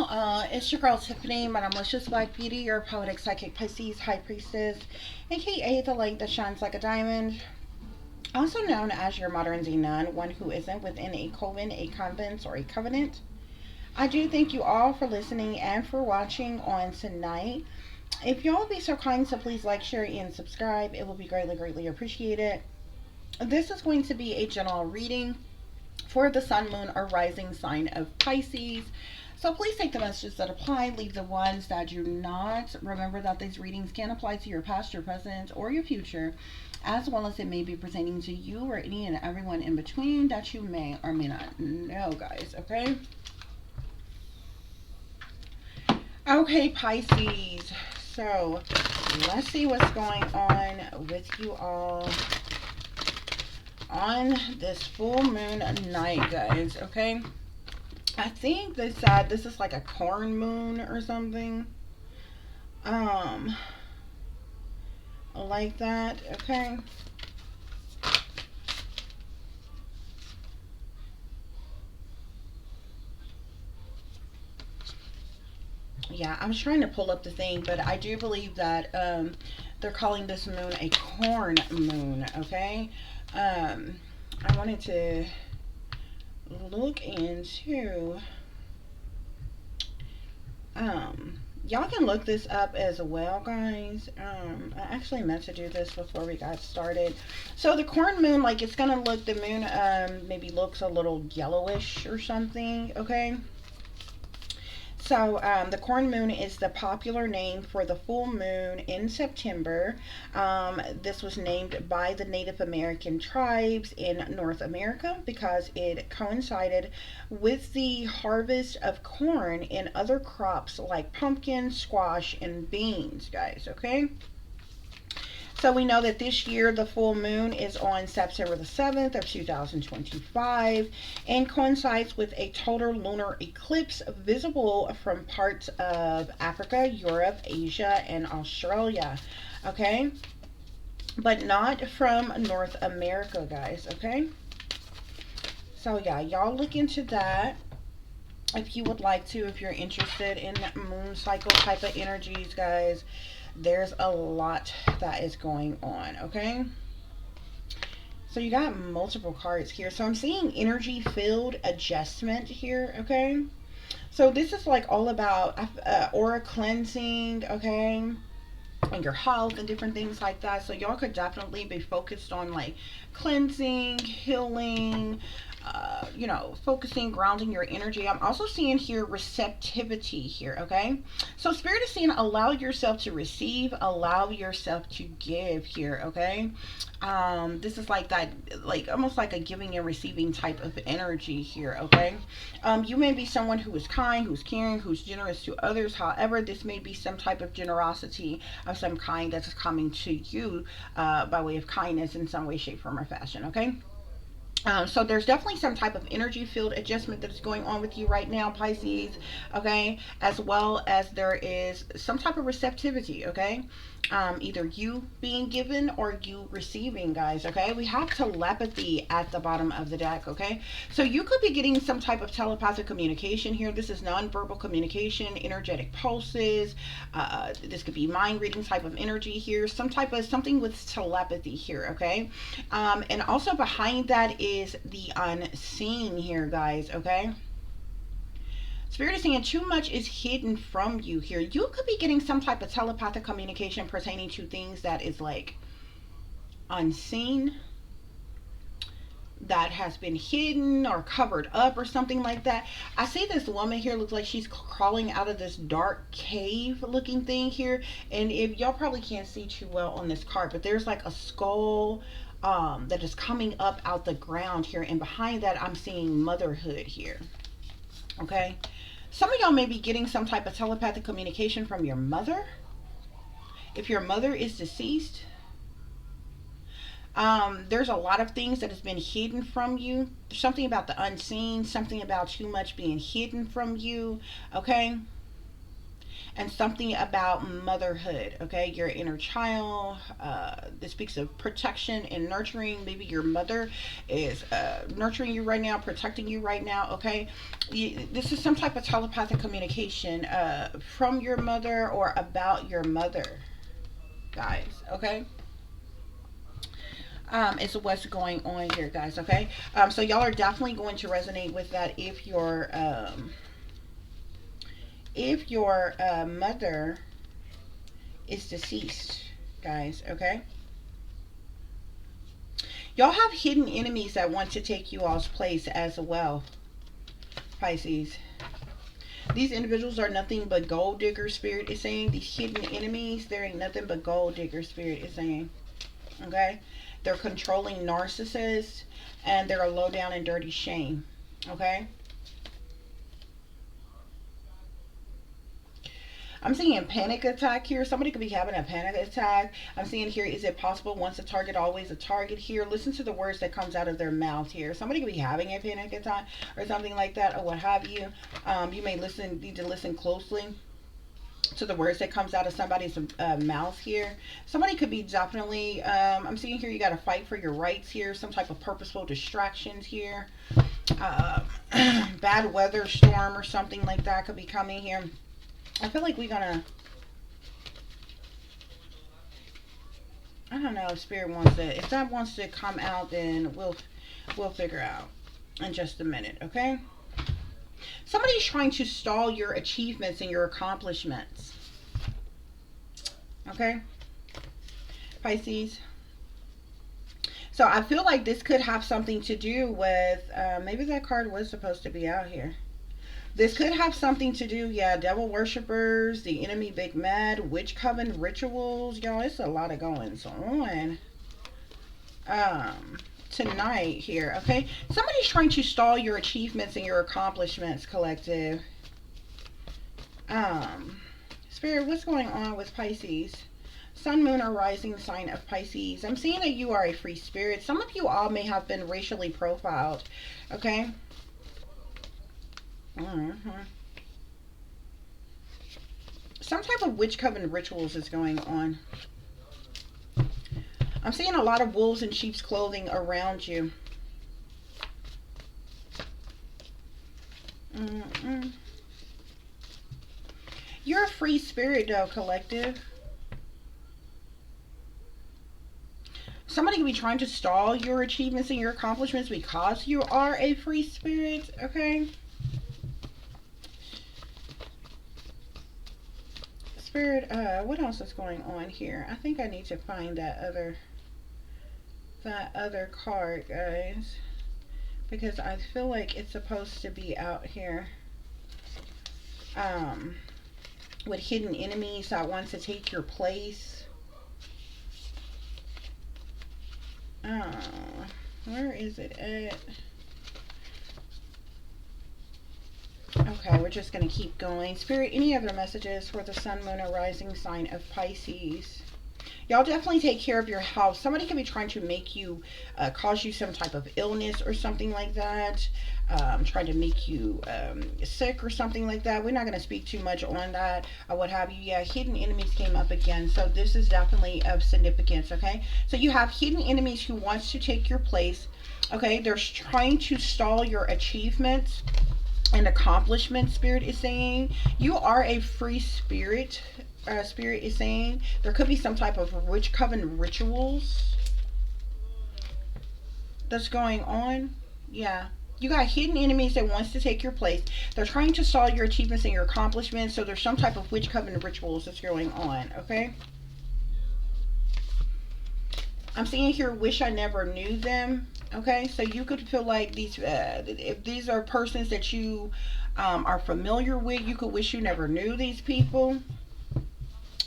It's your girl Tiffany, my malicious black beauty, your poetic psychic Pisces HighPriestess, aka the light that shines like a diamond, also known as your modern Z nun, one who isn't within a coven, a convent, or a covenant. I do thank you all for listening and for watching on tonight. If y'all would be so kind to please like, share, and subscribe, it will be greatly, greatly appreciated. This is going to be a general reading for the sun, moon, or rising sign of Pisces. So please take the messages that apply, leave the ones that do not. Remember that these readings can apply to your past, your present, or your future, as well as it may be pertaining to you or any and everyone in between that you may or may not know, guys, okay? Okay, Pisces. So let's see what's going on with you all on this full moon night, guys, okay? I think they said this is like a corn moon or something. Um, like that, okay? Yeah, I'm trying to pull up the thing, but I do believe that they're calling this moon a corn moon, okay? I wanted to look into y'all can look this up as well, guys. I actually meant to do this before we got started. So the corn moon, like, it's gonna look, the moon maybe looks a little yellowish or something, okay? So the corn moon is the popular name for the full moon in September. This was named by the Native American tribes in North America because it coincided with the harvest of corn and other crops like pumpkin, squash, and beans, guys, okay? So we know that this year the full moon is on September the 7th of 2025 and coincides with a total lunar eclipse visible from parts of Africa, Europe, Asia, and Australia. Okay? But not from North America, guys. Okay? So yeah, y'all look into that if you would like to, if you're interested in moon cycle type of energies, guys. There's a lot that is going on, okay? So you got multiple cards here. So I'm seeing energy field adjustment here, okay? So this is like all about aura cleansing, okay? And your health and different things like that. So y'all could definitely be focused on like cleansing, healing, focusing, grounding your energy. I'm also seeing here receptivity here, okay? So Spirit is saying allow yourself to receive, allow yourself to give here, okay? This is like that, like almost like a giving and receiving type of energy here, okay? You may be someone who is kind, who's caring, who's generous to others. However, this may be some type of generosity of some kind that's coming to you by way of kindness in some way, shape, form, or fashion, okay? So there's definitely some type of energy field adjustment that is going on with you right now, Pisces, okay? As well as there is some type of receptivity, okay? Either you being given or you receiving, guys, okay? We have telepathy at the bottom of the deck, okay? So you could be getting some type of telepathic communication here. This is nonverbal communication, energetic pulses. This could be mind reading type of energy here. Some type of something with telepathy here, okay? And also behind that is the unseen here, guys, okay? Spirit is saying too much is hidden from you here. You could be getting some type of telepathic communication pertaining to things that is like unseen, that has been hidden or covered up or something like that. I see this woman here looks like she's crawling out of this dark cave looking thing here. And if y'all probably can't see too well on this card, but there's like a skull that is coming up out the ground here. And behind that, I'm seeing motherhood here. Okay? Some of y'all may be getting some type of telepathic communication from your mother. If your mother is deceased, there's a lot of things that has been hidden from you. There's something about the unseen, something about too much being hidden from you, okay? and something about motherhood. Okay, your inner child. This speaks of protection and nurturing. Maybe your mother is nurturing you right now, protecting you right now. Okay, this is some type of telepathic communication from your mother or about your mother, guys. Okay, is what's going on here, guys. Okay, so y'all are definitely going to resonate with that if your mother is deceased, guys. Okay, y'all have hidden enemies that want to take you all's place as well, Pisces. These individuals are nothing but gold digger, spirit is saying. These hidden enemies, there ain't nothing but gold digger, spirit is saying. Okay, they're controlling narcissists, and they're a low down and dirty shame. Okay, I'm seeing panic attack here. Somebody could be having a panic attack. I'm seeing here, is it possible once a target, always a target here? Listen to the words that comes out of their mouth here. Somebody could be having a panic attack or something like that, or what have you. You may need to listen closely to the words that comes out of somebody's mouth here. Somebody could be definitely, I'm seeing here, you got to fight for your rights here. Some type of purposeful distractions here. Uh, Bad weather, storm, or something like that could be coming here. I feel like we're gonna, I don't know if spirit wants to, if that wants to come out, then we'll figure out in just a minute. Okay, somebody's trying to stall your achievements and your accomplishments. Okay, Pisces. So I feel like this could have something to do with maybe that card was supposed to be out here. This could have something to do, yeah, devil worshippers, the enemy big mad, witch coven rituals. Y'all, it's a lot of goings on tonight here. Okay, somebody's trying to stall your achievements and your accomplishments, collective. Spirit, what's going on with Pisces? Sun, moon, or rising sign of Pisces. I'm seeing that you are a free spirit. Some of you all may have been racially profiled. Okay. Some type of witch coven rituals is going on. I'm seeing a lot of wolves in sheep's clothing around you. You're a free spirit, though, collective. Somebody could be trying to stall your achievements and your accomplishments because you are a free spirit. Okay. Spirit, what else is going on here? I think I need to find that other card, guys, because I feel like it's supposed to be out here. With hidden enemies that want to take your place. Where is it at? Okay, we're just going to keep going. Spirit, any other messages for the sun, moon, or rising sign of Pisces? Y'all definitely take care of your health. Somebody could be trying to make you, cause you some type of illness or something like that. Trying to make you sick or something like that. We're not going to speak too much on that or what have you. Yeah, hidden enemies came up again. So this is definitely of significance, okay? So you have hidden enemies who wants to take your place, okay? They're trying to stall your achievements and accomplishment, spirit is saying. You are a free spirit. Spirit is saying there could be some type of witch coven rituals that's going on. Yeah, you got hidden enemies that wants to take your place. They're trying to stall your achievements and your accomplishments. So there's some type of witch coven rituals that's going on. Okay, I'm seeing here, wish I never knew them. Okay, so you could feel like these, if these are persons that you are familiar with, you could wish you never knew these people.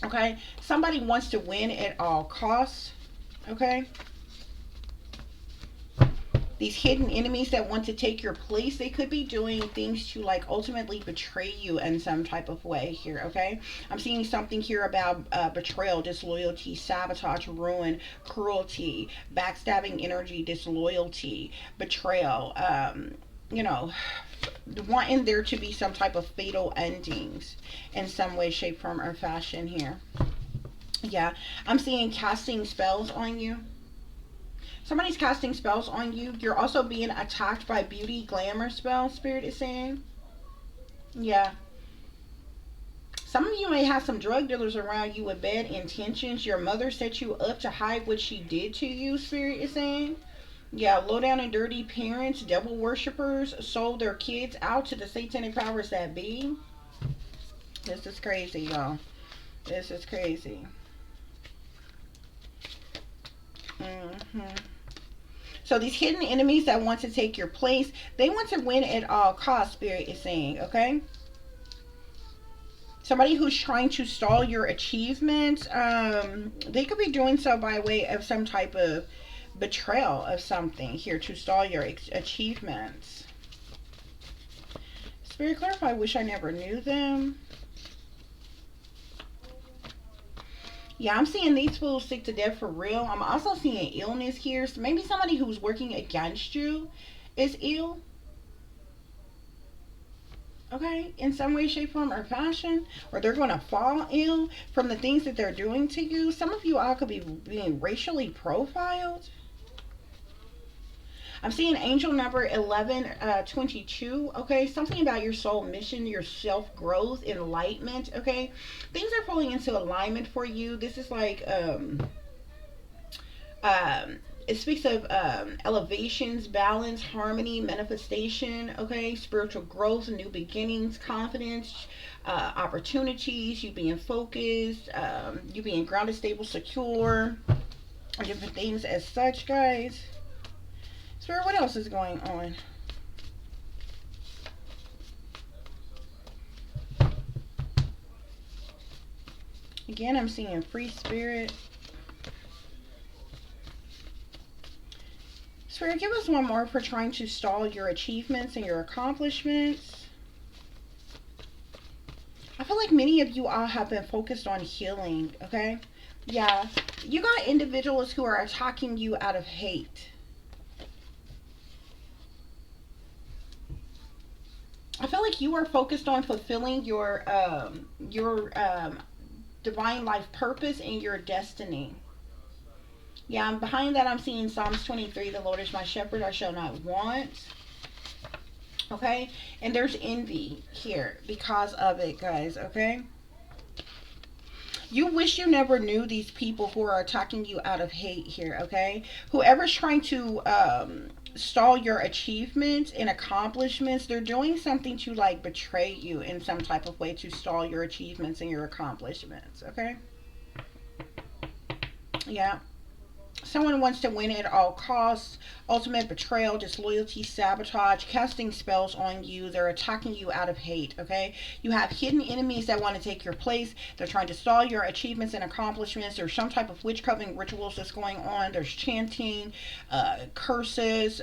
Okay, somebody wants to win at all costs. Okay, these hidden enemies that want to take your place, they could be doing things to like ultimately betray you in some type of way here. Okay, I'm seeing something here about betrayal, disloyalty, sabotage, ruin, cruelty, backstabbing energy, disloyalty, betrayal, you know, wanting there to be some type of fatal endings in some way, shape, form, or fashion here. Yeah, I'm seeing casting spells on you. Somebody's casting spells on you. You're also being attacked by beauty glamour spells, Spirit is saying. Yeah. Some of you may have some drug dealers around you with bad intentions. Your mother set you up to hide what she did to you, Spirit is saying. Yeah, low down and dirty parents, devil worshippers sold their kids out to the satanic powers that be. This is crazy, y'all. This is crazy. hmm So these hidden enemies that want to take your place, they want to win at all costs, Spirit is saying, okay? Somebody who's trying to stall your achievements, they could be doing so by way of some type of betrayal of something here to stall your achievements. Spirit, clarify, wish I never knew them. Yeah, I'm seeing these fools sick to death for real. I'm also seeing illness here. So maybe somebody who's working against you is ill. Okay, in some way, shape, form, or fashion, or they're going to fall ill from the things that they're doing to you. Some of you all could be being racially profiled. I'm seeing angel number 1122. Okay, something about your soul mission, your self growth, enlightenment. Okay, things are falling into alignment for you. This is like um, it speaks of elevations, balance, harmony, manifestation, okay, spiritual growth, new beginnings, confidence, opportunities, you being focused, you being grounded, stable, secure, different things as such, guys. Spirit, what else is going on? Again, I'm seeing free spirit. Spirit, give us one more for trying to stall your achievements and your accomplishments. I feel like many of you all have been focused on healing, okay? Yeah, you got individuals who are attacking you out of hate. I feel like you are focused on fulfilling your divine life purpose and your destiny. Yeah, and behind that I'm seeing Psalms 23, the Lord is my shepherd, I shall not want. Okay? And there's envy here because of it, guys, okay? You wish you never knew these people who are attacking you out of hate here, okay? Whoever's trying to stall your achievements and accomplishments, they're doing something to like betray you in some type of way to stall your achievements and your accomplishments, okay? Yeah. Someone wants to win at all costs. Ultimate betrayal, disloyalty, sabotage, casting spells on you. They're attacking you out of hate, okay? You have hidden enemies that want to take your place. They're trying to stall your achievements and accomplishments. There's some type of witch covering rituals that's going on. There's chanting, curses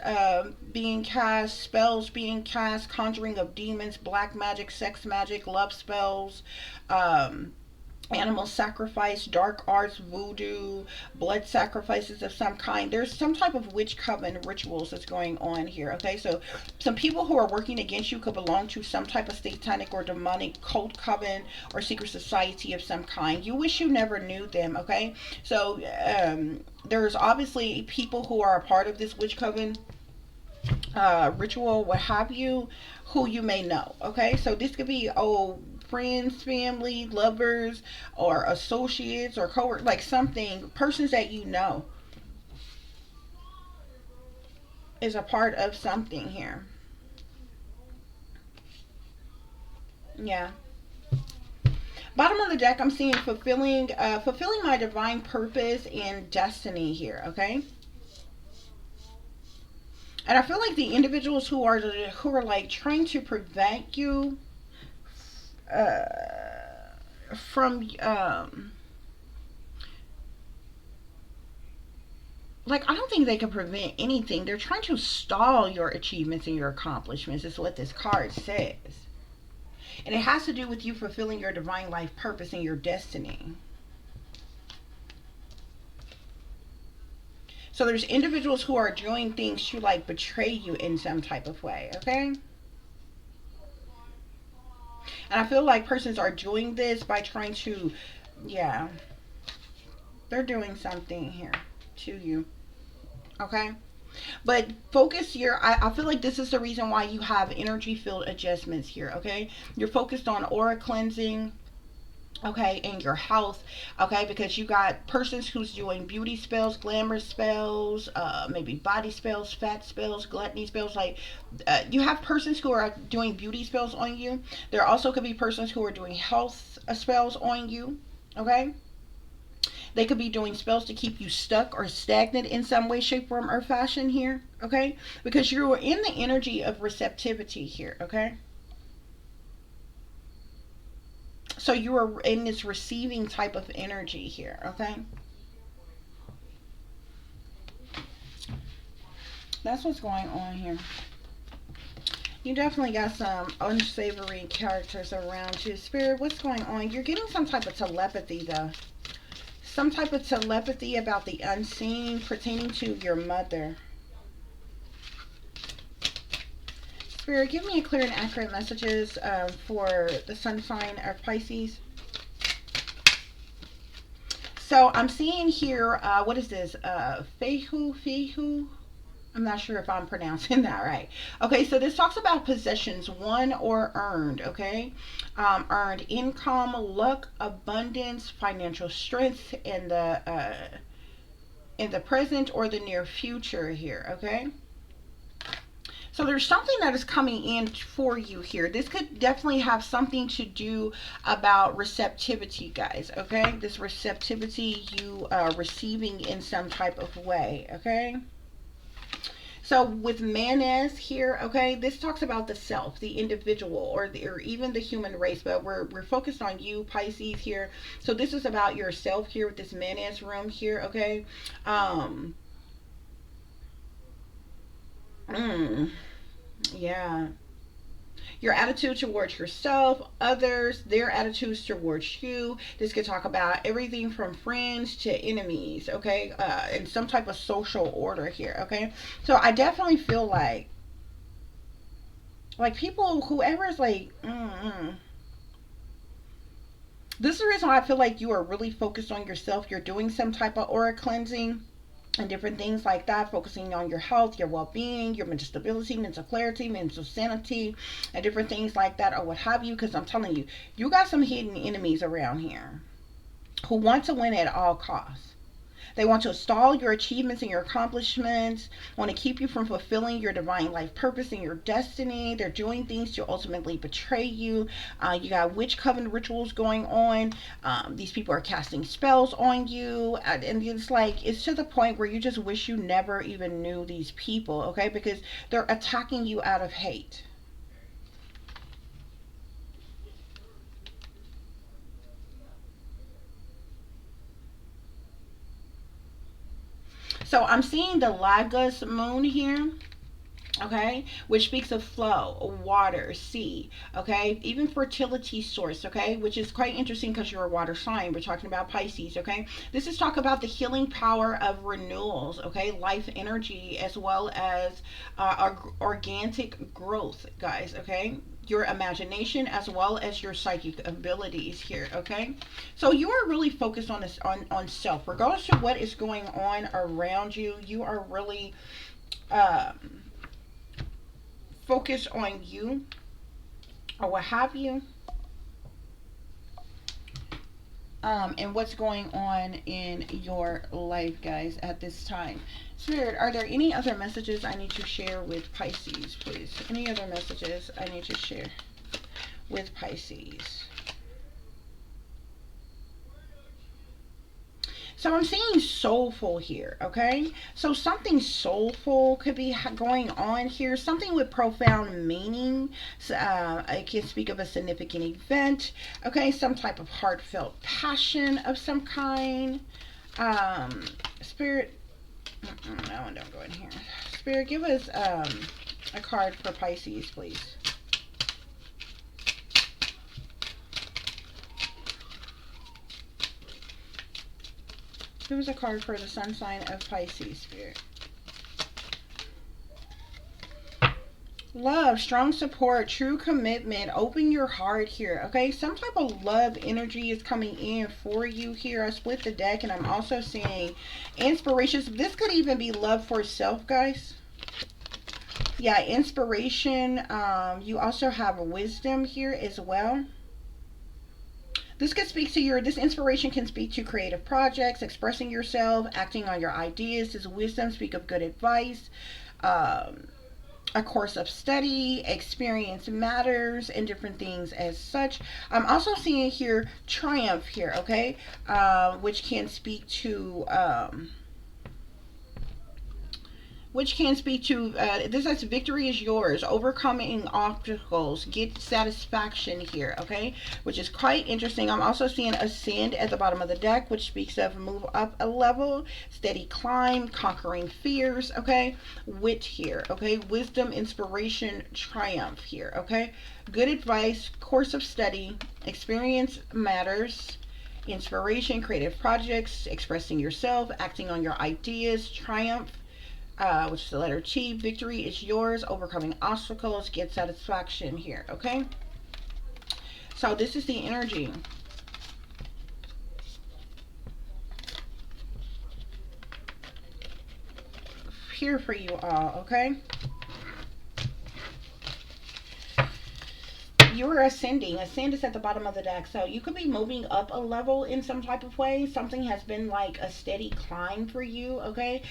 being cast, spells being cast, conjuring of demons, black magic, sex magic, love spells. Animal sacrifice, dark arts, voodoo, blood sacrifices of some kind. There's some type of witch coven rituals that's going on here. Okay, so some people who are working against you could belong to some type of satanic or demonic cult coven or secret society of some kind. You wish you never knew them. Okay, so there's obviously people who are a part of this witch coven ritual, what have you, who you may know. Okay, so this could be friends, family, lovers, or associates, or coworkers, like something, persons that you know is a part of something here. Yeah. Bottom of the deck, I'm seeing fulfilling my divine purpose and destiny here. Okay. And I feel like the individuals who are like trying to prevent you from like, I don't think they can prevent anything. They're trying to stall your achievements and your accomplishments, is what this card says. And it has to do with you fulfilling your divine life purpose and your destiny. So there's individuals who are doing things to like betray you in some type of way, okay? And I feel like persons are doing this by trying to, yeah, they're doing something here to you. Okay? But focus here. I feel like this is the reason why you have energy field adjustments here. Okay? You're focused on aura cleansing, okay, and your health, okay, because you got persons who's doing beauty spells, glamour spells, maybe body spells, fat spells, gluttony spells. Like, you have persons who are doing beauty spells on you. There also could be persons who are doing health spells on you, okay. They could be doing spells to keep you stuck or stagnant in some way, shape, form, or fashion here, okay, because you're in the energy of receptivity here, okay. So you are in this receiving type of energy here, okay? That's what's going on here. You definitely got some unsavory characters around you. Spirit, what's going on? You're getting some type of telepathy, though. Some type of telepathy about the unseen pertaining to your mother. Spirit, give me a clear and accurate messages for the sun sign of Pisces. So I'm seeing here, what is this? Fehu? I'm not sure if I'm pronouncing that right. Okay, so this talks about possessions, won or earned, okay? Earned income, luck, abundance, financial strength in the present or the near future here, okay? So there's something that is coming in for you here. This could definitely have something to do about receptivity, guys, okay? This receptivity you receiving in some type of way, okay? So with Manas here, okay, this talks about the self, the individual, or even the human race, but we're focused on you, Pisces here. So this is about yourself here with this Manas room here, okay? Um, mm, yeah. Your attitude towards yourself, others, their attitudes towards you. This could talk about everything from friends to enemies, okay? And some type of social order here, okay? So I definitely feel like people, whoever is like, this is the reason why I feel like you are really focused on yourself. You're doing some type of aura cleansing and different things like that, focusing on your health, your well-being, your mental stability, mental clarity, mental sanity, and different things like that, or what have you. Because I'm telling you, you got some hidden enemies around here who want to win at all costs. They want to stall your achievements and your accomplishments, want to keep you from fulfilling your divine life purpose and your destiny. They're doing things to ultimately betray you. You got witch coven rituals going on. These people are casting spells on you. And it's like, it's to the point where you just wish you never even knew these people, okay? Because they're attacking you out of hate. So I'm seeing the Lagos moon here, okay, which speaks of flow, water, sea, okay, even fertility source, okay, which is quite interesting because you're a water sign. We're talking about Pisces, okay. This is talk about the healing power of renewals, okay, life energy, as well as organic growth, guys, okay. Your imagination as well as your psychic abilities here, okay. So you are really focused on this, on self, regardless of what is going on around you. You are really um focus on you or what have you, and what's going on in your life, guys, at this time. Spirit, are there any other messages I need to share with Pisces, please? Any other messages I need to share with Pisces? So I'm seeing soulful here, okay? So something soulful could be going on here, something with profound meaning. I can speak of a significant event, okay? Some type of heartfelt passion of some kind. Spirit, no, don't go in here. Spirit, give us a card for Pisces, please. Give us a card for the sun sign of Pisces, Spirit. Love, strong support, true commitment. Open your heart here, okay? Some type of love energy is coming in for you here. I split the deck and I'm also seeing inspirations. This could even be love for self, guys. Yeah, inspiration. You also have wisdom here as well. This could speak to your, this inspiration can speak to creative projects, expressing yourself, acting on your ideas. This wisdom speak of good advice. Um, a course of study, experience matters, and different things as such. I'm also seeing here triumph here, okay, which can speak to this says victory is yours, overcoming obstacles, get satisfaction here, okay, which is quite interesting. I'm also seeing ascend at the bottom of the deck, which speaks of move up a level, steady climb, conquering fears, okay, wit here, okay, wisdom, inspiration, triumph here, okay, good advice, course of study, experience matters, inspiration, creative projects, expressing yourself, acting on your ideas, triumph, which is the letter T. Victory is yours. Overcoming obstacles. Get satisfaction here. Okay. So this is the energy. Here for you all. Okay. You're ascending. Ascend is at the bottom of the deck. So you could be moving up a level in some type of way. Something has been like a steady climb for you. Okay.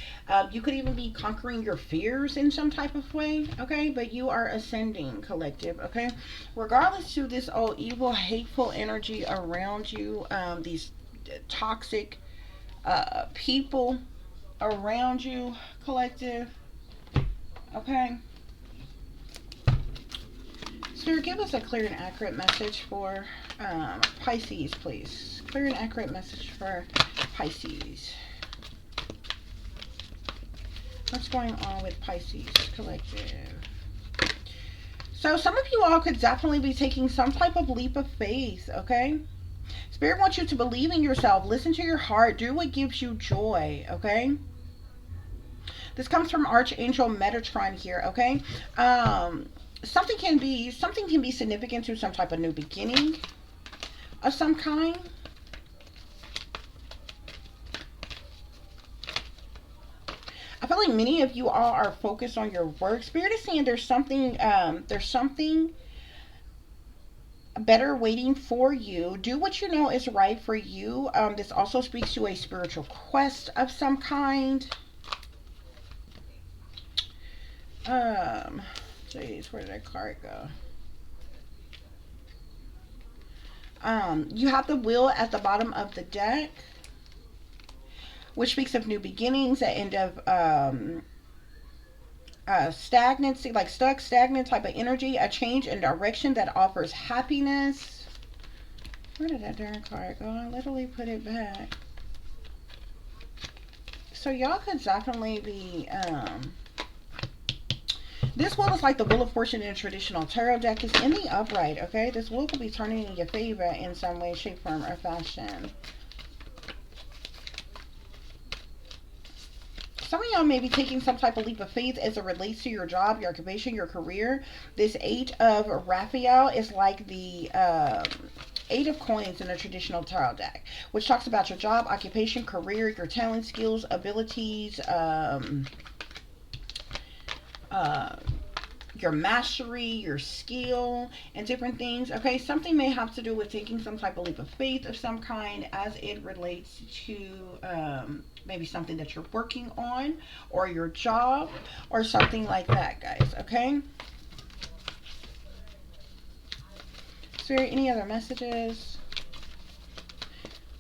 You could even be conquering your fears in some type of way. Okay. But you are ascending, collective. Okay. Regardless to this old evil, hateful energy around you, these toxic people around you, collective. Okay. Spirit, give us a clear and accurate message for Pisces, please. Clear and accurate message for Pisces. What's going on with Pisces, collective? So some of you all could definitely be taking some type of leap of faith, okay? Spirit wants you to believe in yourself. Listen to your heart. Do what gives you joy, okay? This comes from Archangel Metatron here, okay? Something can be significant to some type of new beginning of some kind. I feel like many of you all are focused on your work. Spirit is saying there's something better waiting for you. Do what you know is right for you. This also speaks to a spiritual quest of some kind. Jeez, where did that card go? You have the wheel at the bottom of the deck, which speaks of new beginnings, the end of stagnancy, like stuck, stagnant type of energy, a change in direction that offers happiness. Where did that darn card go? I literally put it back. So y'all could definitely be this wheel is like the Wheel of Fortune in a traditional tarot deck. It's in the upright, okay? This wheel could be turning in your favor in some way, shape, form, or fashion. Some of y'all may be taking some type of leap of faith as it relates to your job, your occupation, your career. This Eight of Raphael is like the Eight of Coins in a traditional tarot deck, which talks about your job, occupation, career, your talent, skills, abilities, your mastery, your skill, and different things. Okay, something may have to do with taking some type of leap of faith of some kind as it relates to maybe something that you're working on, or your job, or something like that, guys. Okay. Is there any other messages?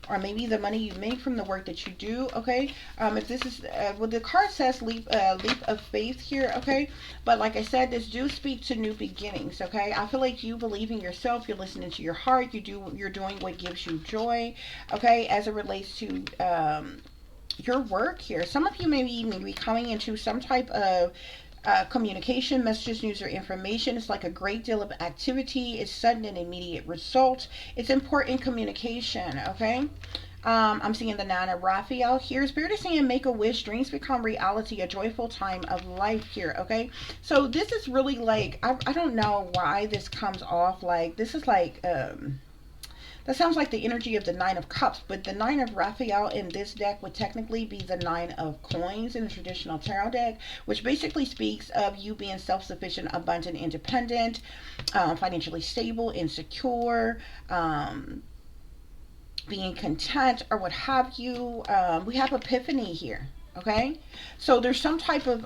Or maybe the money you make from the work that you do, okay? If this is, well, the card says leap of faith here, okay? But like I said, this do speak to new beginnings, okay? I feel like you believe in yourself, you're listening to your heart, you're doing what gives you joy, okay? As it relates to your work here. Some of you may be coming into some type of communication, messages, news, or information. It's like a great deal of activity. It's sudden and immediate results. It's important communication, okay? I'm seeing the Nine of Raphael here. Spirit is saying make a wish, dreams become reality, a joyful time of life here, okay? So this is really like, I don't know why this comes off like, this is like, that sounds like the energy of the Nine of Cups, but the Nine of Raphael in this deck would technically be the Nine of Coins in the traditional tarot deck, which basically speaks of you being self sufficient, abundant, independent, financially stable, insecure, being content, or what have you. We have Epiphany here. Okay, so there's some type of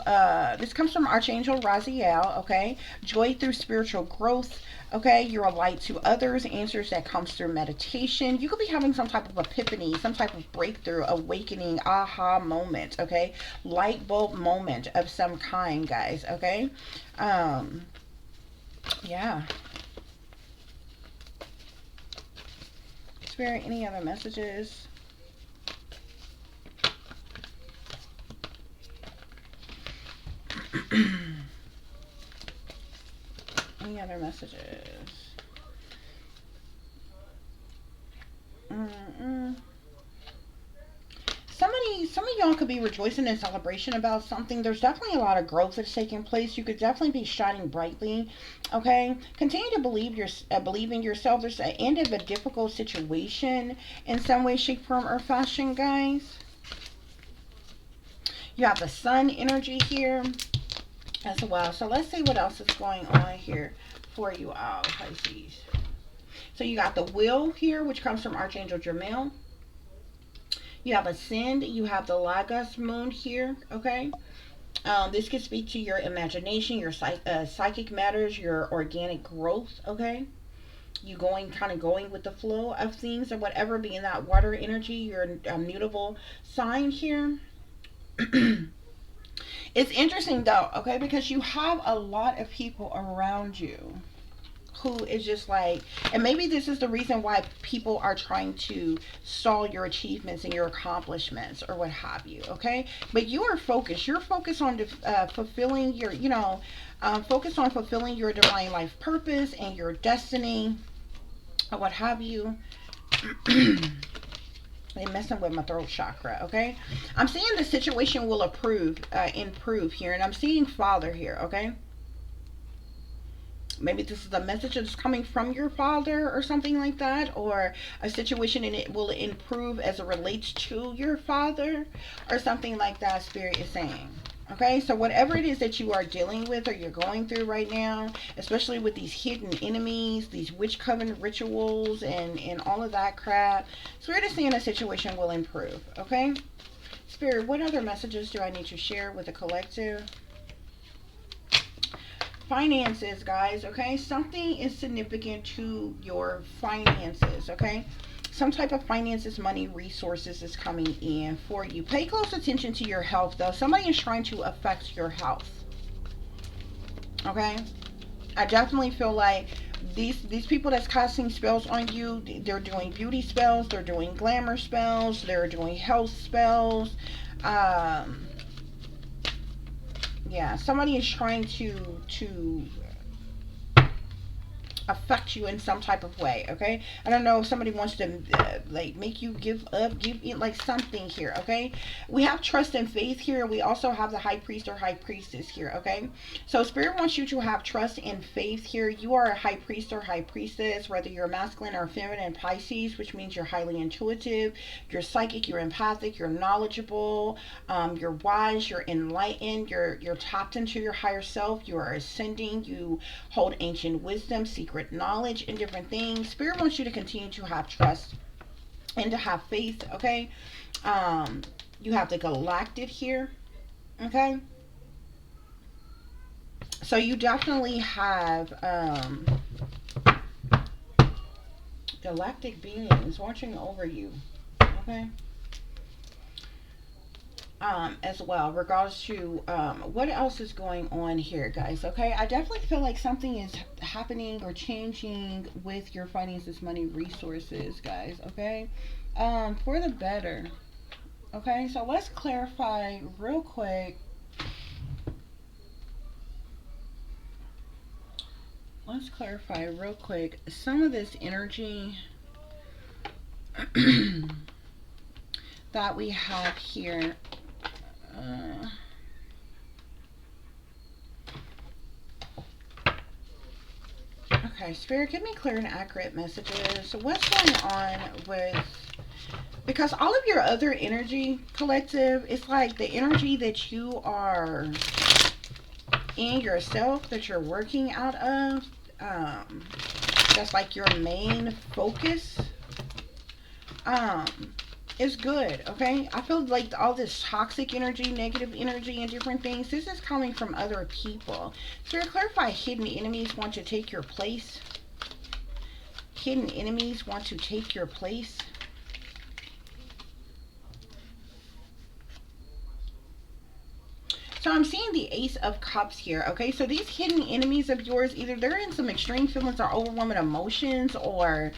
this comes from Archangel Raziel. Okay, joy through spiritual growth. Okay, you're a light to others. Answers that comes through meditation. You could be having some type of epiphany, some type of breakthrough, awakening, aha moment. Okay, light bulb moment of some kind, guys. Okay, um, yeah. Spirit, any other messages? Any other messages? Mm-mm. Some of y'all could be rejoicing in celebration about something. There's definitely a lot of growth that's taking place. You could definitely be shining brightly. Okay, continue to believe in yourself. There's an end of a difficult situation in some way, shape, form, or fashion, guys. You have the sun energy here as well. So let's see what else is going on here for you all, Pisces. So you got the will here, which comes from Archangel Jermail. You have Ascend. You have the Lagos moon here. Okay. This could speak to your imagination, your psychic matters, your organic growth. Okay. You going kind of going with the flow of things or whatever, being that water energy, your mutable sign here. It's interesting though, okay, because you have a lot of people around you who is just like, and maybe this is the reason why people are trying to stall your achievements and your accomplishments or what have you, okay? But you are focused. You're focused on fulfilling your, focused on fulfilling your divine life purpose and your destiny or what have you. They messing with my throat chakra, okay? I'm seeing the situation will improve here, and I'm seeing Father here, okay? Maybe this is a message that's coming from your father or something like that, or a situation and it will improve as it relates to your father or something like that, Spirit is saying. Okay, so whatever it is that you are dealing with or you're going through right now, especially with these hidden enemies, these witch coven rituals, and all of that crap, Spirit is saying a situation will improve. Okay, Spirit, what other messages do I need to share with the collective? Finances, guys. Okay, something is significant to your finances. Okay, some type of finances, money, resources is coming in for you. Pay close attention to your health though. Somebody is trying to affect your health. Okay, I definitely feel like these people that's casting spells on you, they're doing beauty spells, they're doing glamour spells, they're doing health spells. um yeah, somebody is trying to affect you in some type of way. Okay, I don't know if somebody wants to like make you give up, give it like something here. Okay, we have trust and faith here. We also have the high priest or high priestess here. Okay, so Spirit wants you to have trust and faith here. You are a high priest or high priestess, whether you're masculine or feminine Pisces, which means you're highly intuitive, you're psychic, you're empathic, you're knowledgeable, you're wise, you're enlightened, you're tapped into your higher self, you are ascending, you hold ancient wisdom, secret knowledge, and different things. Spirit wants you to continue to have trust and to have faith, okay? Um, you have the galactic here, okay? So you definitely have galactic beings watching over you, okay? As well, regards to what else is going on here, guys. Okay, I definitely feel like something is happening or changing with your finances, money, resources, guys. Okay, for the better. Okay, so let's clarify real quick. Let's clarify real quick some of this energy. that we have here. Uh, okay, Spirit, give me clear and accurate messages. So what's going on with, because all of your other energy, collective, it's like the energy that you are in yourself, that you're working out of, um, that's like your main focus, um, is good, okay? I feel like all this toxic energy, negative energy, and different things, this is coming from other people. So to clarify, hidden enemies want to take your place. Hidden enemies want to take your place. So I'm seeing the Ace of Cups here, okay? So these hidden enemies of yours, either they're in some extreme feelings or overwhelming emotions, or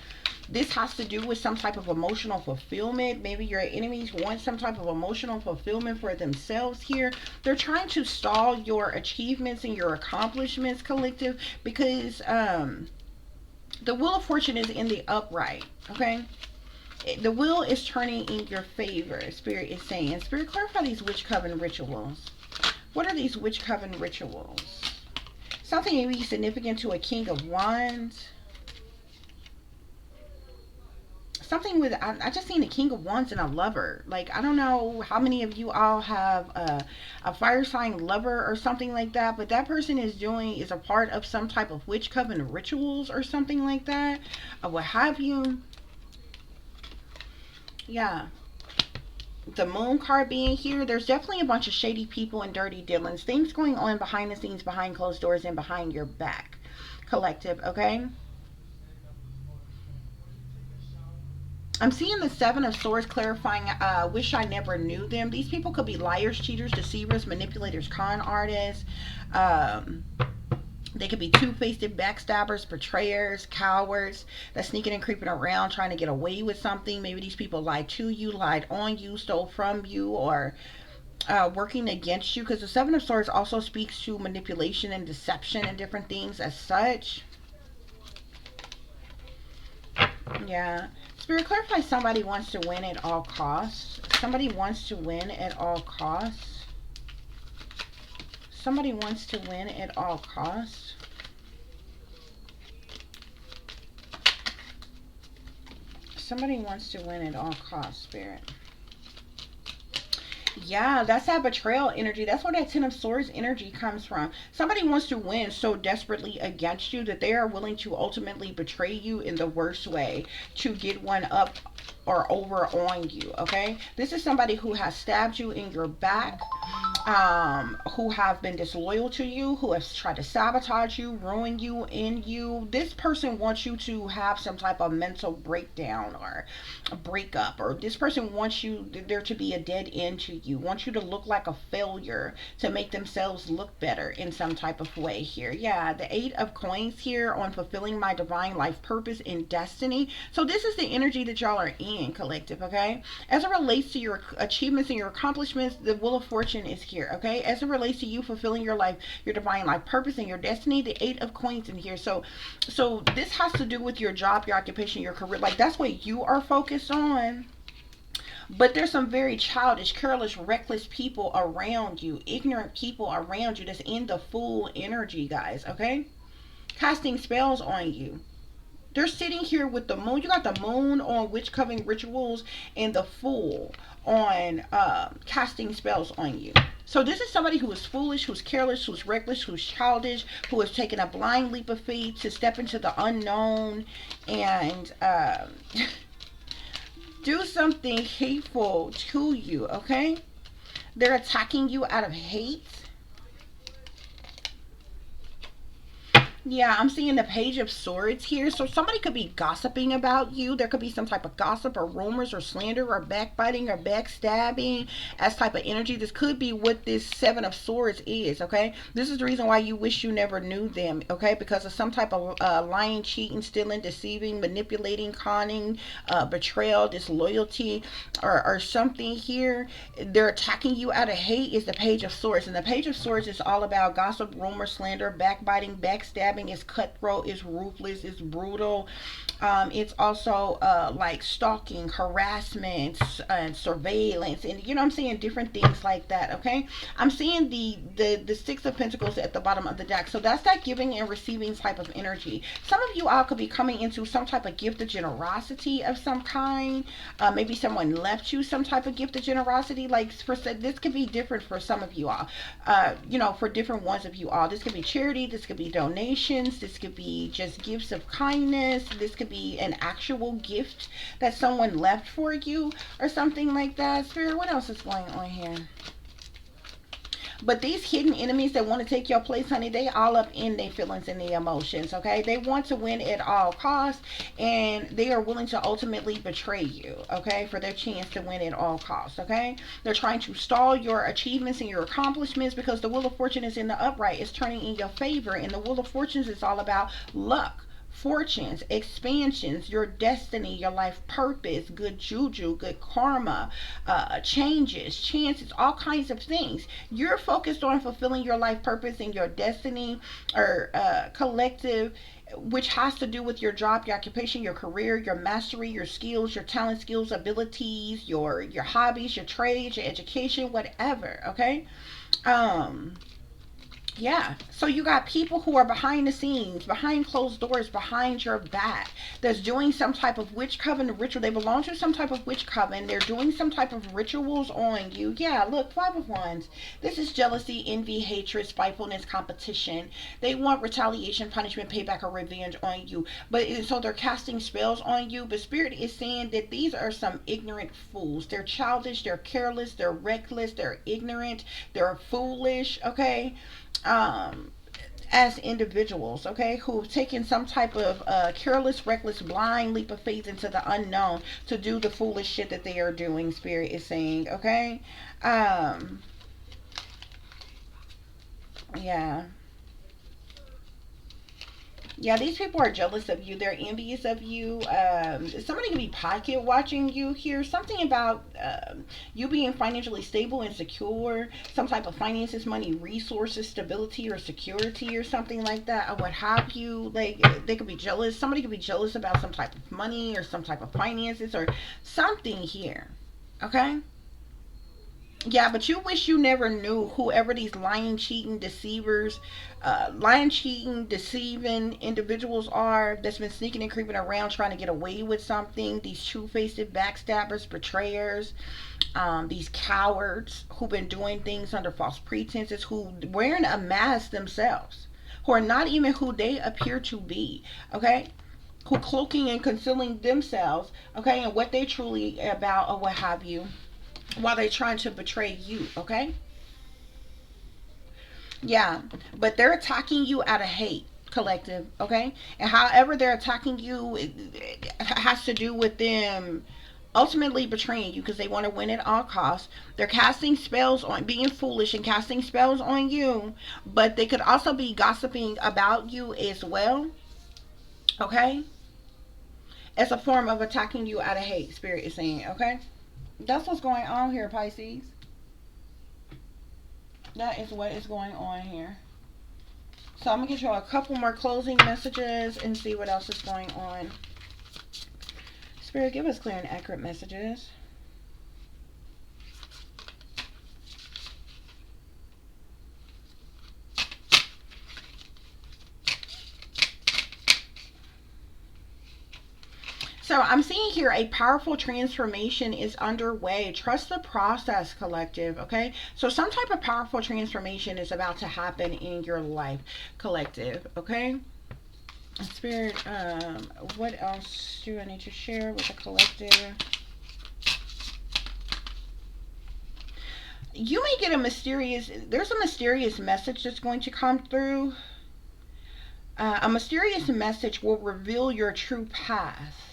this has to do with some type of emotional fulfillment. Maybe your enemies want some type of emotional fulfillment for themselves here. They're trying to stall your achievements and your accomplishments, collective, because the Wheel of Fortune is in the upright, okay? The wheel is turning in your favor, Spirit is saying. Spirit, clarify these witch coven rituals. What are these witch coven rituals? Something may be significant to a King of Wands. Something with, I just seen a King of Wands and a lover. Like, I don't know how many of you all have a fire sign lover or something like that, but that person is a part of some type of witch coven rituals or something like that, or what have you. Yeah. The moon card being here, there's definitely a bunch of shady people and dirty dealings, things going on behind the scenes, behind closed doors, and behind your back, collective, okay? I'm seeing the Seven of Swords clarifying, wish I never knew them. These people could be liars, cheaters, deceivers, manipulators, con artists. Um, they could be two-faced backstabbers, betrayers, cowards that's sneaking and creeping around trying to get away with something. Maybe these people lied to you, lied on you, stole from you, or working against you. Because the Seven of Swords also speaks to manipulation and deception and different things as such. Yeah. Spirit, clarify somebody wants to win at all costs. Somebody wants to win at all costs. Somebody wants to win at all costs. Somebody wants to win at all costs, Spirit. Yeah, that's that betrayal energy. That's where that Ten of Swords energy comes from. Somebody wants to win so desperately against you that they are willing to ultimately betray you in the worst way to get one up or over on you, okay? This is somebody who has stabbed you in your back, who have been disloyal to you, who has tried to sabotage you, ruin you, end you. This person wants you to have some type of mental breakdown or a breakup, or this person wants you there to be a dead end to you, wants you to look like a failure to make themselves look better in some type of way here. Yeah, the Eight of Coins here on fulfilling my divine life purpose and destiny. So this is the energy that y'all are in, collective, okay? As it relates to your achievements and your accomplishments, the Wheel of Fortune is here, okay? As it relates to you fulfilling your life, your divine life purpose and your destiny, the Eight of Coins in here. So this has to do with your job, your occupation, your career. Like, that's what you are focused on. But there's some very childish, careless, reckless people around you, ignorant people around you that's in the Fool energy, guys, okay? Casting spells on you. They're sitting here with the moon. You got the moon on witch coven rituals and the Fool on casting spells on you. So this is somebody who is foolish, who's careless, who's reckless, who's childish, who has taken a blind leap of faith to step into the unknown and do something hateful to you, okay? They're attacking you out of hate. Yeah, I'm seeing the Page of Swords here. So somebody could be gossiping about you. There could be some type of gossip or rumors or slander or backbiting or backstabbing as type of energy. This could be what this Seven of Swords is, okay? This is the reason why you wish you never knew them, okay? Because of some type of lying, cheating, stealing, deceiving, manipulating, conning, betrayal, disloyalty, or something here. They're attacking you out of hate is the Page of Swords. And the Page of Swords is all about gossip, rumor, slander, backbiting, backstabbing. It's cutthroat, it's ruthless, it's brutal. It's also like stalking, harassment, and surveillance, and you know I'm saying, different things like that. Okay, I'm seeing the Six of Pentacles at the bottom of the deck, so that's that giving and receiving type of energy. Some of you all could be coming into some type of gift of generosity of some kind. Maybe someone left you some type of gift of generosity. Like for this could be different for some of you all. You know, for different ones of you all, this could be charity, this could be donations, this could be just gifts of kindness, this could be an actual gift that someone left for you or something like that. Spirit, what else is going on here? But these hidden enemies that want to take your place, honey, they all up in their feelings and their emotions, okay? They want to win at all costs, and they are willing to ultimately betray you, okay, for their chance to win at all costs, okay? They're trying to stall your achievements and your accomplishments because the Wheel of Fortune is in the upright. It's turning in your favor, and the Wheel of Fortunes is all about luck, fortunes, expansions, your destiny, your life purpose, good juju, good karma, changes, chances, all kinds of things. You're focused on fulfilling your life purpose and your destiny, or collective, which has to do with your job, your occupation, your career, your mastery, your skills, your talent, skills, abilities, your hobbies, your trades, your education, whatever. Okay. um yeah, so you got people who are behind the scenes, behind closed doors, behind your back, that's doing some type of witch coven ritual. They belong to some type of witch coven. They're doing some type of rituals on you. Yeah, look, Five of Wands. This is jealousy, envy, hatred, spitefulness, competition. They want retaliation, punishment, payback, or revenge on you. But so they're casting spells on you. But Spirit is saying that these are some ignorant fools. They're childish, they're careless, they're reckless, they're ignorant, they're foolish, okay? um as individuals, okay, who've taken some type of careless, reckless, blind leap of faith into the unknown to do the foolish shit that they are doing. Spirit is saying, okay. um yeah. Yeah, these people are jealous of you. They're envious of you. Somebody could be pocket watching you here. Something about you being financially stable and secure. Some type of finances, money, resources, stability, or security, or something like that, or what have you. Like, they could be jealous. Somebody could be jealous about some type of money or some type of finances or something here. Okay? Yeah, but you wish you never knew whoever these lying, cheating, deceivers, lying, cheating, deceiving individuals are, that's been sneaking and creeping around trying to get away with something. These two-faced backstabbers, betrayers, these cowards who've been doing things under false pretenses, who wearing a mask themselves, who are not even who they appear to be. Okay, who cloaking and concealing themselves. Okay, and what they truly about or what have you, while they're trying to betray you, okay? Yeah, but they're attacking you out of hate, collective, okay? And however they're attacking you, it has to do with them ultimately betraying you because they want to win at all costs. They're casting spells on, being foolish and casting spells on you, but they could also be gossiping about you as well, okay? As a form of attacking you out of hate, Spirit is saying, okay? That's what's going on here, Pisces. That is what is going on here. So I'm going to get you a couple more closing messages and see what else is going on. Spirit, give us clear and accurate messages. So I'm seeing here a powerful transformation is underway. Trust the process, collective, okay? So some type of powerful transformation is about to happen in your life, collective, okay? Spirit, what else do I need to share with the collective? You may get there's a mysterious message that's going to come through. A mysterious message will reveal your true path.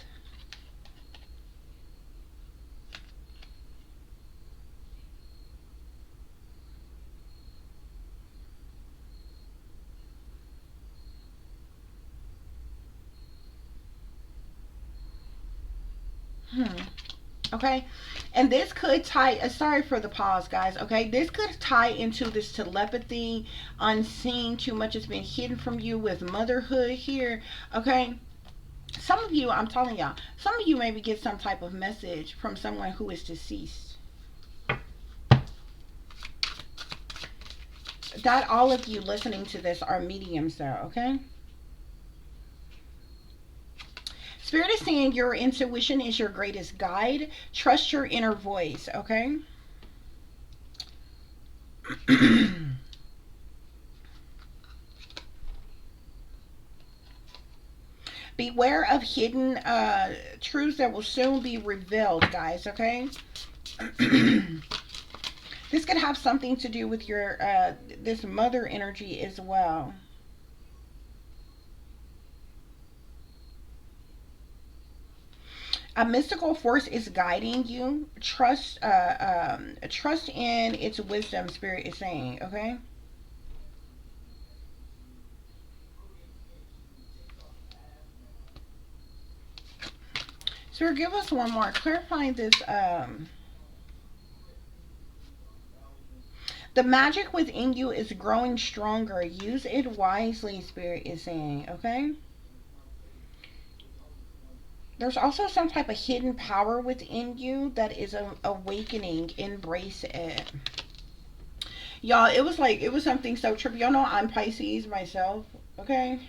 Okay, and this could tie, sorry for the pause, guys, okay, this could tie into this telepathy, unseen, too much has been hidden from you with motherhood here, okay? Some of you, I'm telling y'all, some of you maybe get some type of message from someone who is deceased. Not all of you listening to this are mediums, though, okay? Spirit is saying your intuition is your greatest guide. Trust your inner voice, okay? Beware of hidden truths that will soon be revealed, guys, okay? This could have something to do with your this mother energy as well. A mystical force is guiding you. Trust in its wisdom. Spirit is saying, okay. Spirit, give us one more. Clarifying this. The magic within you is growing stronger. Use it wisely. Spirit is saying, okay. There's also some type of hidden power within you that is awakening. Embrace it. Y'all, it was like, it was something so trippy. Y'all know I'm Pisces myself, okay?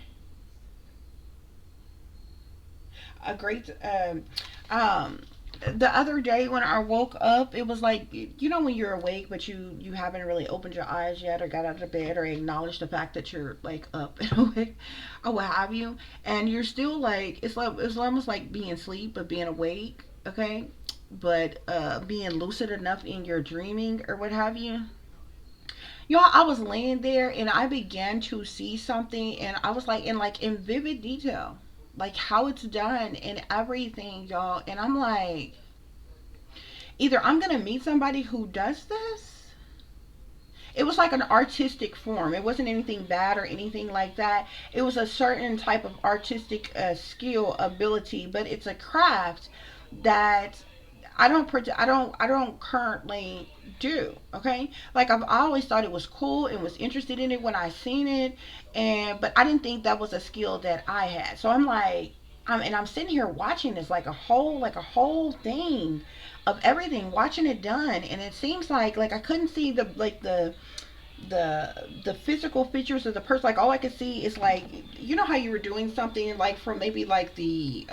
A great, the other day when I woke up, it was like, you know, when you're awake, but you haven't really opened your eyes yet or got out of bed or acknowledged the fact that you're like up and awake or what have you. And you're still like, it's almost like being asleep, but being awake, okay? But being lucid enough in your dreaming or what have you. Y'all, I was laying there and I began to see something, and I was like in vivid detail, like how it's done and everything, y'all. And I'm like, either I'm gonna meet somebody who does this. It was like an artistic form. It wasn't anything bad or anything like that. It was a certain type of artistic skill, ability, but it's a craft that I don't currently do. Okay, like I've always thought it was cool and was interested in it when I seen it, and but I didn't think that was a skill that I had. So I'm like, I'm sitting here watching this like a whole thing of everything, watching it done, and it seems like I couldn't see the physical features of the person. Like all I could see is like, you know how you were doing something like from maybe like the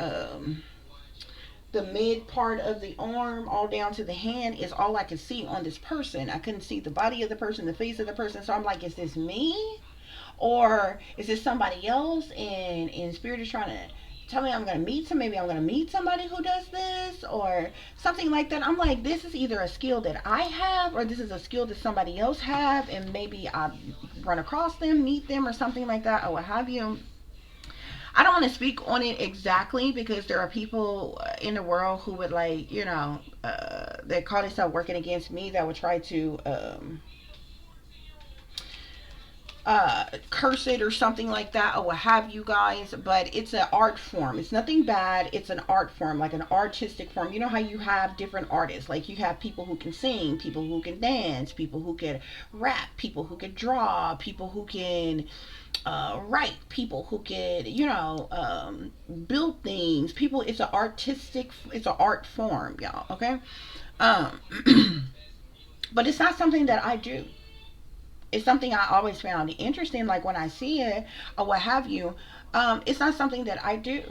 mid part of the arm all down to the hand is all I could see on this person. I couldn't see the body of the person, the face of the person. So I'm like, is this me? Or is this somebody else? And Spirit is trying to tell me I'm gonna meet some maybe I'm gonna meet somebody who does this or something like that. I'm like, this is either a skill that I have or this is a skill that somebody else have, and maybe I run across them, meet them or something like that or what have you. I don't want to speak on it exactly because there are people in the world who would like, you know, they call themselves working against me that would try to curse it or something like that or what have you guys. But it's an art form. It's nothing bad. It's an art form, like an artistic form. You know how you have different artists, like you have people who can sing, people who can dance, people who can rap, people who can draw, people who can write, people who can, you know, build things, people. It's an artistic, it's an art form, y'all, okay. um but it's not something that I do. It's something I always found interesting, like when I see it or what have you. It's not something that I do.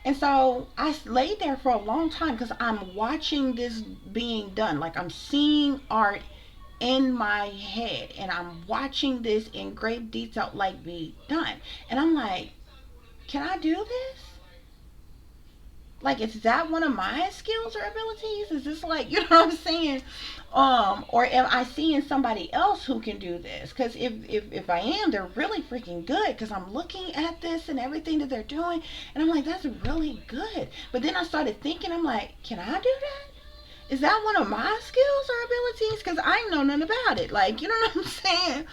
And so I laid there for a long time because I'm watching this being done. Like I'm seeing art in my head and I'm watching this in great detail, like be done. And I'm like, can I do this? Like, is that one of my skills or abilities? Is this like, you know what I'm saying? Or am I seeing somebody else who can do this? Because if I am, they're really freaking good. Because I'm looking at this and everything that they're doing, and I'm like, that's really good. But then I started thinking, I'm like, can I do that? Is that one of my skills or abilities? Because I know nothing about it. Like, you know what I'm saying?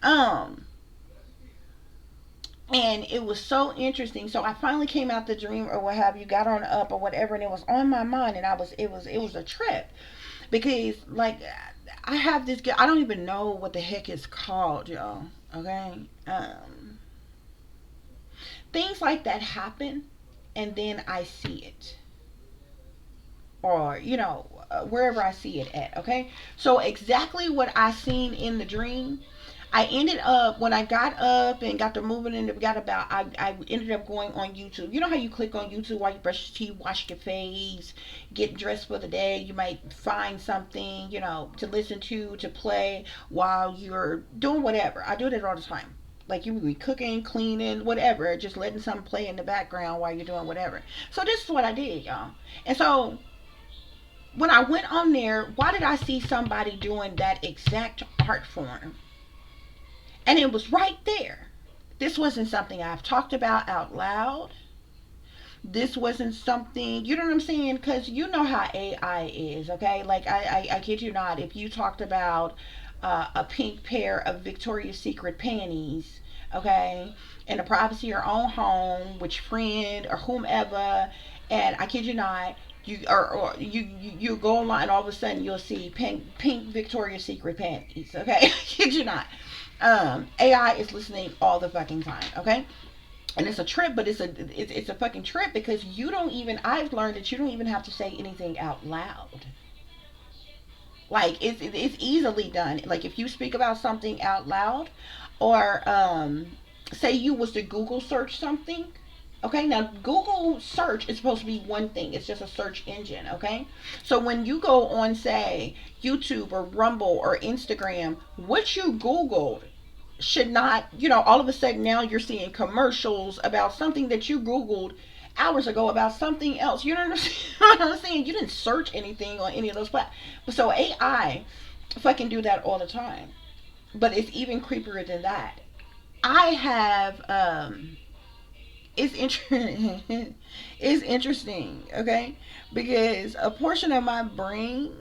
Um, and it was so interesting. So I finally came out the dream or what have you, got on up or whatever, and it was on my mind, and it was a trip because like I have this. I don't even know what the heck it's called, y'all. Okay, things like that happen, and then I see it, or wherever I see it at. Okay, so exactly what I seen in the dream, I ended up, when I got up and got to moving and got about, I ended up going on YouTube. You know how you click on YouTube while you brush your teeth, wash your face, get dressed for the day. You might find something, to listen to play while you're doing whatever. I do that all the time. Like you would be cooking, cleaning, whatever, just letting something play in the background while you're doing whatever. So this is what I did, y'all. And so when I went on there, why did I see somebody doing that exact art form? And it was right there. This wasn't something I've talked about out loud. This wasn't something, you know what I'm saying? Because you know how AI is, okay? Like, I kid you not, if you talked about a pink pair of Victoria's Secret panties, okay, in the privacy of your own home, with your friend or whomever, and I kid you not, you go online and all of a sudden you'll see pink Victoria's Secret panties, okay? I kid you not. AI is listening all the fucking time, okay? And it's a trip, but it's a fucking trip because you don't even. I've learned that you don't even have to say anything out loud. Like it's easily done. Like if you speak about something out loud, or say you was to Google search something. Okay, now Google search is supposed to be one thing. It's just a search engine. Okay, so when you go on, say, YouTube or Rumble or Instagram, what you Googled should not, all of a sudden now you're seeing commercials about something that you Googled hours ago about something else. You know what I'm saying? You didn't search anything on any of those platforms. So AI fucking do that all the time. But it's even creepier than that. I have, it's interesting. It's interesting, okay? Because a portion of my brain,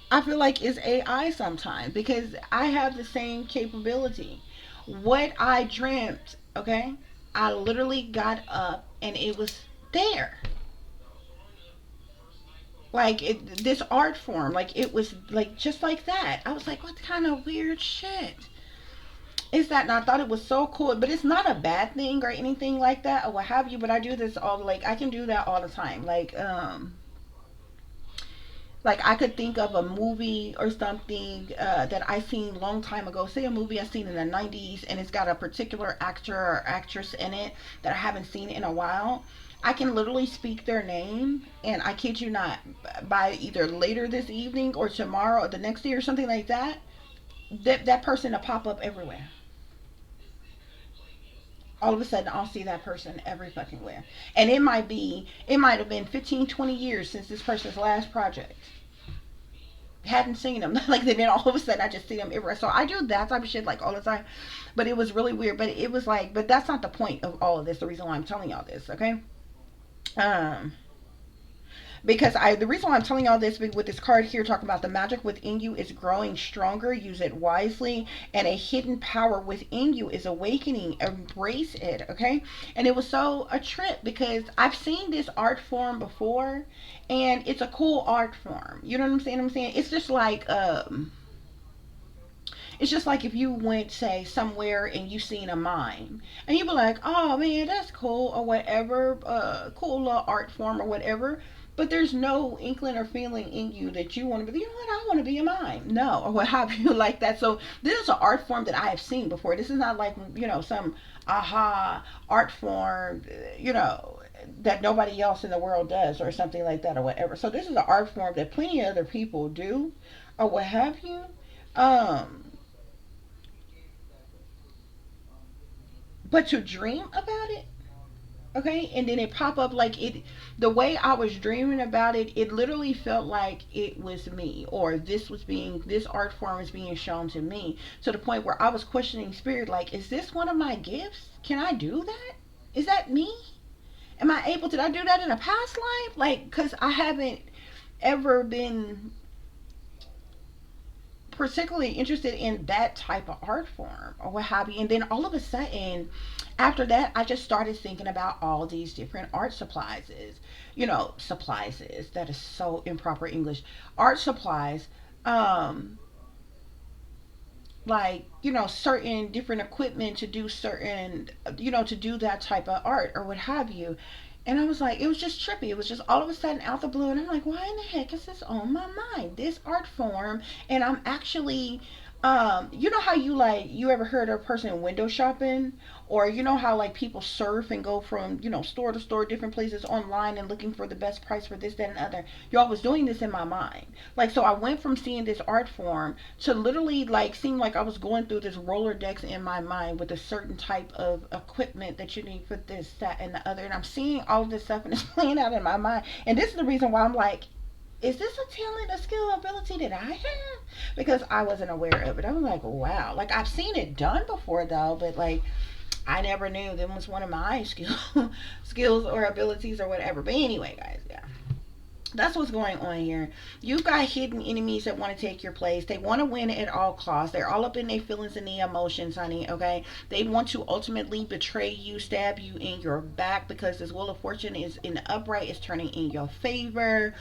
I feel like is AI sometimes because I have the same capability. What I dreamt, okay? I literally got up and it was there. Like this art form, like it was like just like that. I was like, what kind of weird shit is that? And I thought it was so cool, but it's not a bad thing or anything like that or what have you. But I do this all, like I can do that all the time. Like I could think of a movie or something that I seen long time ago. Say a movie I seen in the '90s, and it's got a particular actor or actress in it that I haven't seen in a while. I can literally speak their name, and I kid you not, by either later this evening or tomorrow or the next day or something like that, that person will pop up everywhere. All of a sudden, I'll see that person every fucking where. And it might have been 15, 20 years since this person's last project. Hadn't seen them. Like then all of a sudden I just see them everywhere. So I do that type of shit like all the time. But it was really weird. But it was like, but that's not the point of all of this. The reason why I'm telling y'all this, okay? Um, because the reason why I'm telling y'all this with this card here talking about the magic within you is growing stronger, use it wisely, and a hidden power within you is awakening, embrace it, okay? And it was so a trip because I've seen this art form before, and it's a cool art form, you know what I'm saying it's just like if you went, say, somewhere and you seen a mime, and you be like, "Oh man, that's cool," or whatever, cool little art form or whatever. But there's no inkling or feeling in you that you want to be. You know what? I want to be a mime. No, or what have you like that. So this is an art form that I have seen before. This is not like some aha art form, that nobody else in the world does or something like that or whatever. So this is an art form that plenty of other people do or what have you. Um, but to dream about it, okay, and then it pop up like it, the way I was dreaming about it, it literally felt like it was me, or this art form is being shown to me, to the point where I was questioning spirit, like, is this one of my gifts? Can I do that? Is that me? Am I able to? Did I do that in a past life? Like, because I haven't ever been particularly interested in that type of art form or what have you. And then all of a sudden, after that, I just started thinking about all these different art supplies. Supplies is that is so improper English. Art supplies, um, like, certain different equipment to do certain, to do that type of art or what have you. And I was like, it was just trippy. It was just all of a sudden out the blue. And I'm like, why in the heck is this on my mind? This art form. And I'm actually, you know how you ever heard of a person window shopping? Or you know how like people surf and go from, store to store, different places online and looking for the best price for this, that, and other. Y'all was doing this in my mind. Like, so I went from seeing this art form to literally like seem like I was going through this Rolodex in my mind with a certain type of equipment that you need for this, that, and the other. And I'm seeing all of this stuff and it's playing out in my mind. And this is the reason why I'm like, is this a talent, a skill, ability that I have? Because I wasn't aware of it. I was like, wow. Like, I've seen it done before though, but like I never knew that was one of my skills or abilities or whatever. But anyway, guys, yeah, that's what's going on here. You've got hidden enemies that want to take your place. They want to win at all costs. They're all up in their feelings and their emotions, honey. Okay, they want to ultimately betray you, stab you in your back because this wheel of fortune is in the upright, is turning in your favor.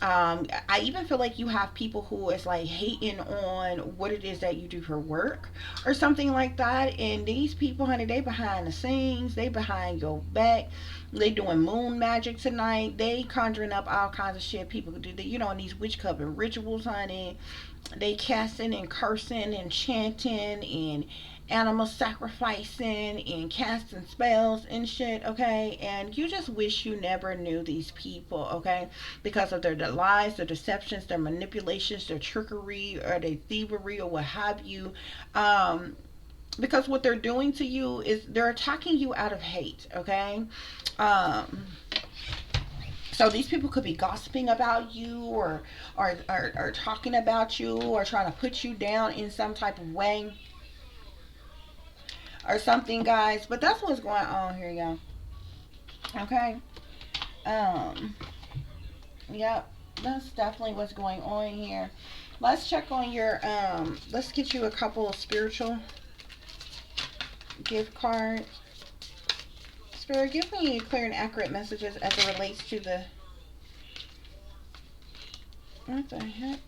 I even feel like you have people who is like hating on what it is that you do for work or something like that. And these people, honey, they behind the scenes, they behind your back. They doing moon magic tonight. They conjuring up all kinds of shit. People do the, in these witch coven rituals, honey. They casting and cursing and chanting and animal sacrificing and casting spells and shit, okay? And you just wish you never knew these people, okay? Because of their lies, their deceptions, their manipulations, their trickery, or their thievery, or what have you. Um, because what they're doing to you is they're attacking you out of hate, okay? Um, so these people could be gossiping about you or talking about you or trying to put you down in some type of way or something, guys. But that's what's going on here, y'all. Okay. Um. Yep. That's definitely what's going on here. Let's check on your. Let's get you a couple of spiritual gift cards. Spirit, give me clear and accurate messages as it relates to the. What the heck?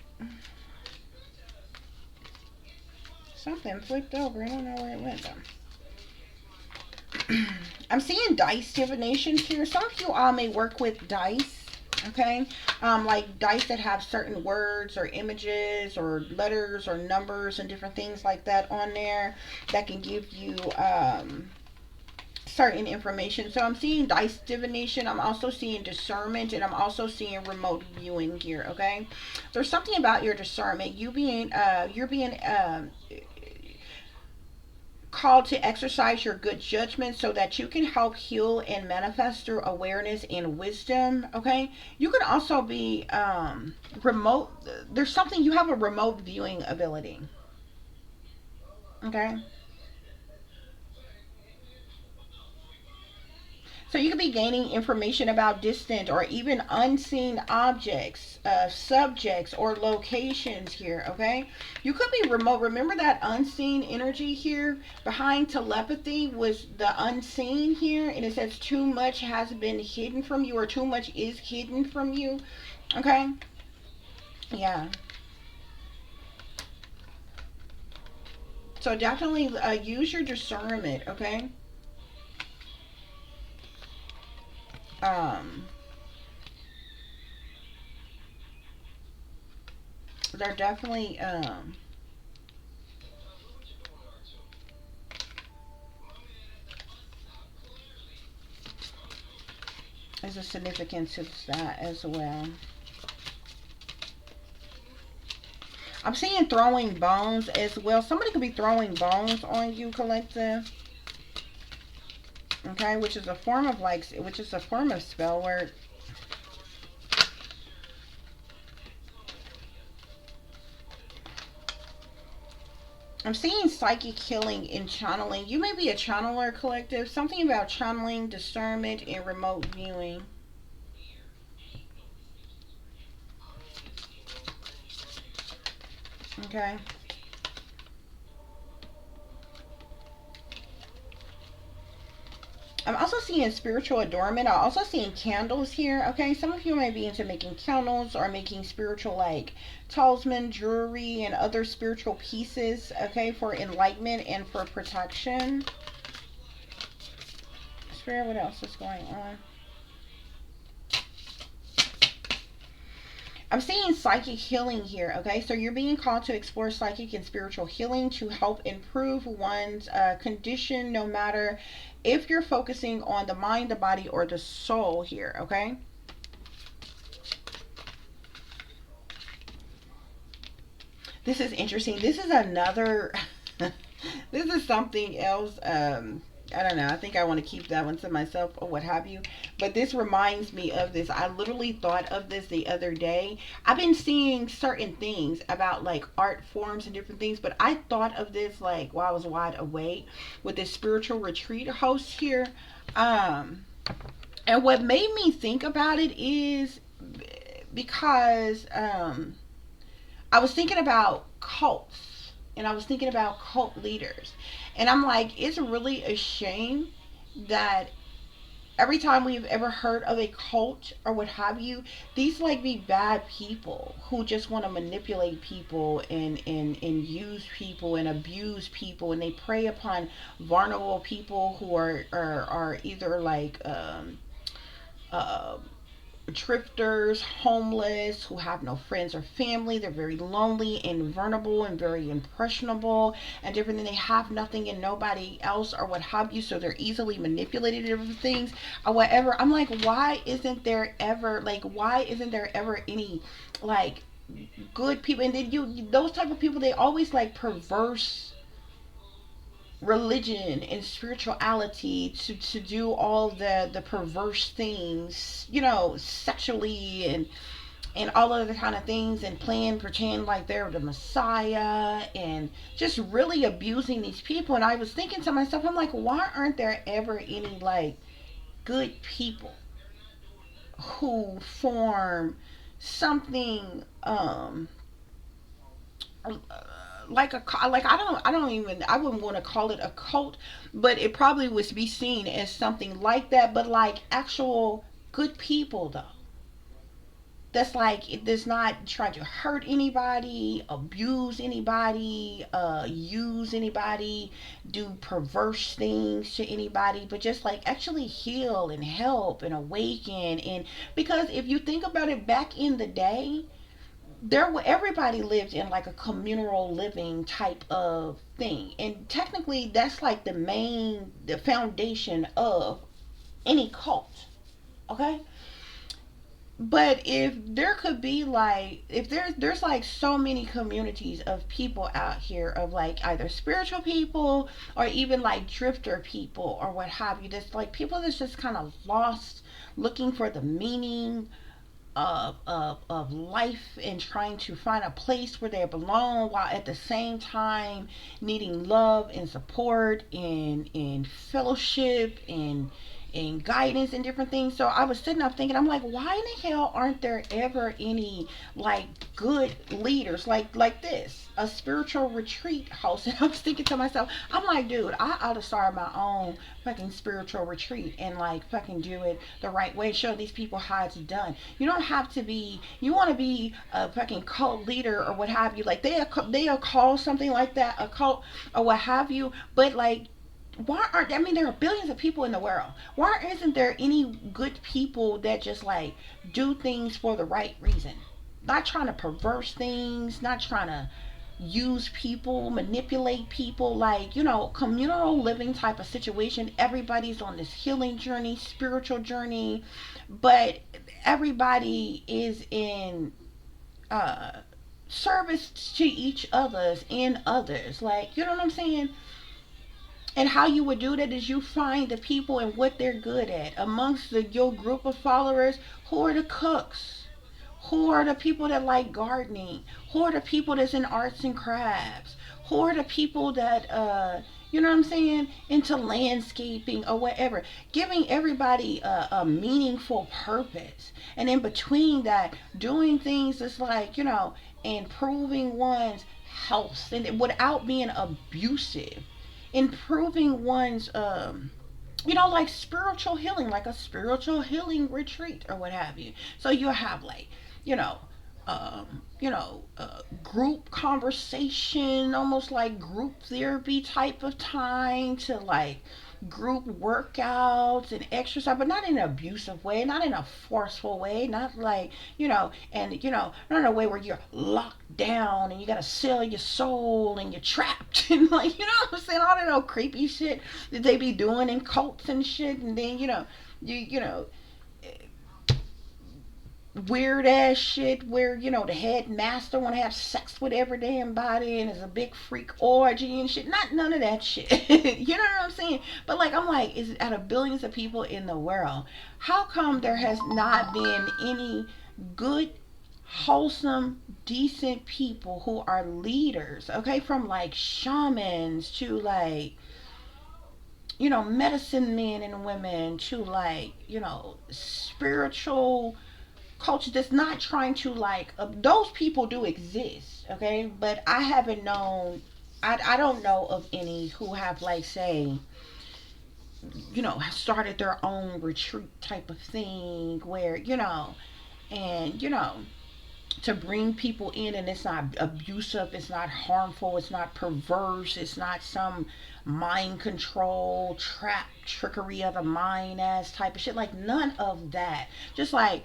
Something flipped over. I don't know where it went though. I'm seeing dice divinations here. Some of you all may work with dice. Okay, like dice that have certain words or images or letters or numbers and different things like that on there that can give you certain information. So I'm seeing dice divination. I'm also seeing discernment, and I'm also seeing remote viewing here. Okay, there's something about your discernment. You're being called to exercise your good judgment so that you can help heal and manifest through awareness and wisdom. Okay, you can also be remote. There's something, you have a remote viewing ability. Okay, so you could be gaining information about distant or even unseen objects, subjects, or locations here, okay? You could be remote. Remember that unseen energy here? Behind telepathy was the unseen here, and it says too much has been hidden from you, or too much is hidden from you, okay? Yeah. So definitely use your discernment, okay? Um, they're definitely there's a significance to that as well. I'm seeing throwing bones as well. Somebody could be throwing bones on you, collective. Okay, which is a form of which is a form of spell work. I'm seeing psychic healing and channeling. You may be a channeler, collective. Something about channeling, discernment, and remote viewing. Okay. I'm also seeing spiritual adornment. I'm also seeing candles here. Okay, some of you might be into making candles or making spiritual like talisman, jewelry, and other spiritual pieces. Okay, for enlightenment and for protection. Spirit, what else is going on? I'm seeing psychic healing here, okay? So you're being called to explore psychic and spiritual healing to help improve one's condition, no matter if you're focusing on the mind, the body, or the soul here, okay? This is interesting. This is another, this is something else. I don't know. I think I want to keep that one to myself or what have you. But this reminds me of this. I literally thought of this the other day. I've been seeing certain things about like art forms and different things, but I thought of this like while I was wide awake with this spiritual retreat host here. Um, and what made me think about it is because I was thinking about cults and I was thinking about cult leaders. And I'm like, it's really a shame that every time we've ever heard of a cult or what have you, these like be bad people who just want to manipulate people and use people and abuse people, and they prey upon vulnerable people who are either like uh, drifters, homeless, who have no friends or family. They're very lonely and vulnerable and very impressionable and different. They have nothing and nobody else or what have you, so they're easily manipulated into things or whatever. I'm like, why isn't there ever any like good people? And then you those type of people, they always like perverse religion and spirituality to do all the perverse things, sexually and all other kind of things, and pretend like they're the Messiah and just really abusing these people. And I was thinking to myself, I'm like, why aren't there ever any like good people who form something like I wouldn't want to call it a cult, but it probably would be seen as something like that, but like actual good people though, that's like it does not try to hurt anybody, abuse anybody, use anybody, do perverse things to anybody, but just like actually heal and help and awaken. And because if you think about it, back in the day, everybody lived in like a communal living type of thing, and technically that's like the foundation of any cult, okay? But if there could be like, if there's like so many communities of people out here, of like either spiritual people or even like drifter people or what have you, that's like people that's just kind of lost, looking for the meaning of life and trying to find a place where they belong, while at the same time needing love and support and fellowship and guidance and different things. So I was sitting up thinking, I'm like, why in the hell aren't there ever any like good leaders like this, a spiritual retreat host? And I was thinking to myself, I'm like, dude, I ought to start my own fucking spiritual retreat and like fucking do it the right way, show these people how it's done. You don't have to be, you want to be a fucking cult leader or what have you, like they'll call something like that a cult or what have you, but like, why aren't, I mean, there are billions of people in the world, why isn't there any good people that just like do things for the right reason, not trying to perverse things, not trying to use people, manipulate people, like, communal living type of situation. Everybody's on this healing journey, spiritual journey, but everybody is in uh service to each other's and others, like, you know what I'm saying? And how you would do that is you find the people and what they're good at amongst your group of followers. Who are the cooks? Who are the people that like gardening? Who are the people that's in arts and crafts? Who are the people that you know what I'm saying, into landscaping or whatever? Giving everybody a meaningful purpose, and in between that, doing things that's like, improving one's health and without being abusive, improving one's like spiritual healing, like a spiritual healing retreat or what have you. So you'll have like, you know, group conversation, almost like group therapy type of time to like group workouts and exercise, but not in an abusive way, not in a forceful way, not like, not in a way where you're locked down and you gotta sell your soul and you're trapped and like, what I'm saying, all that old creepy shit that they be doing in cults and shit, and then you know weird ass shit where the headmaster want to have sex with every damn body and it's a big freak orgy and shit. Not none of that shit. You know what I'm saying? But like, I'm like, is out of billions of people in the world, how come there has not been any good, wholesome, decent people who are leaders? Okay, from like shamans to like medicine men and women to like spiritual culture that's not trying to like those people do exist, okay, but I haven't known, I don't know of any who have like say started their own retreat type of thing where and to bring people in, and it's not abusive, it's not harmful, it's not perverse, it's not some mind control trap trickery of the mind ass type of shit, like none of that, just like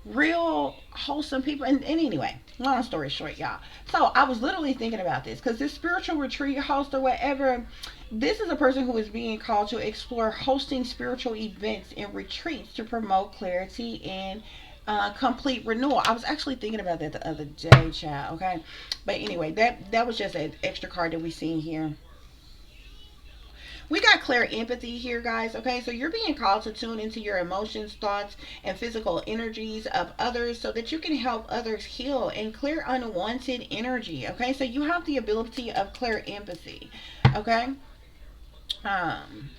real wholesome people. And anyway, long story short, y'all, so I was literally thinking about this because this spiritual retreat host or whatever, this is a person who is being called to explore hosting spiritual events and retreats to promote clarity and complete renewal. I was actually thinking about that the other day, child. Okay, but anyway, that was just an extra card that we seen here. We got clear empathy here, guys. Okay, so you're being called to tune into your emotions, thoughts, and physical energies of others so that you can help others heal and clear unwanted energy. Okay, so you have the ability of clear empathy. Okay, um,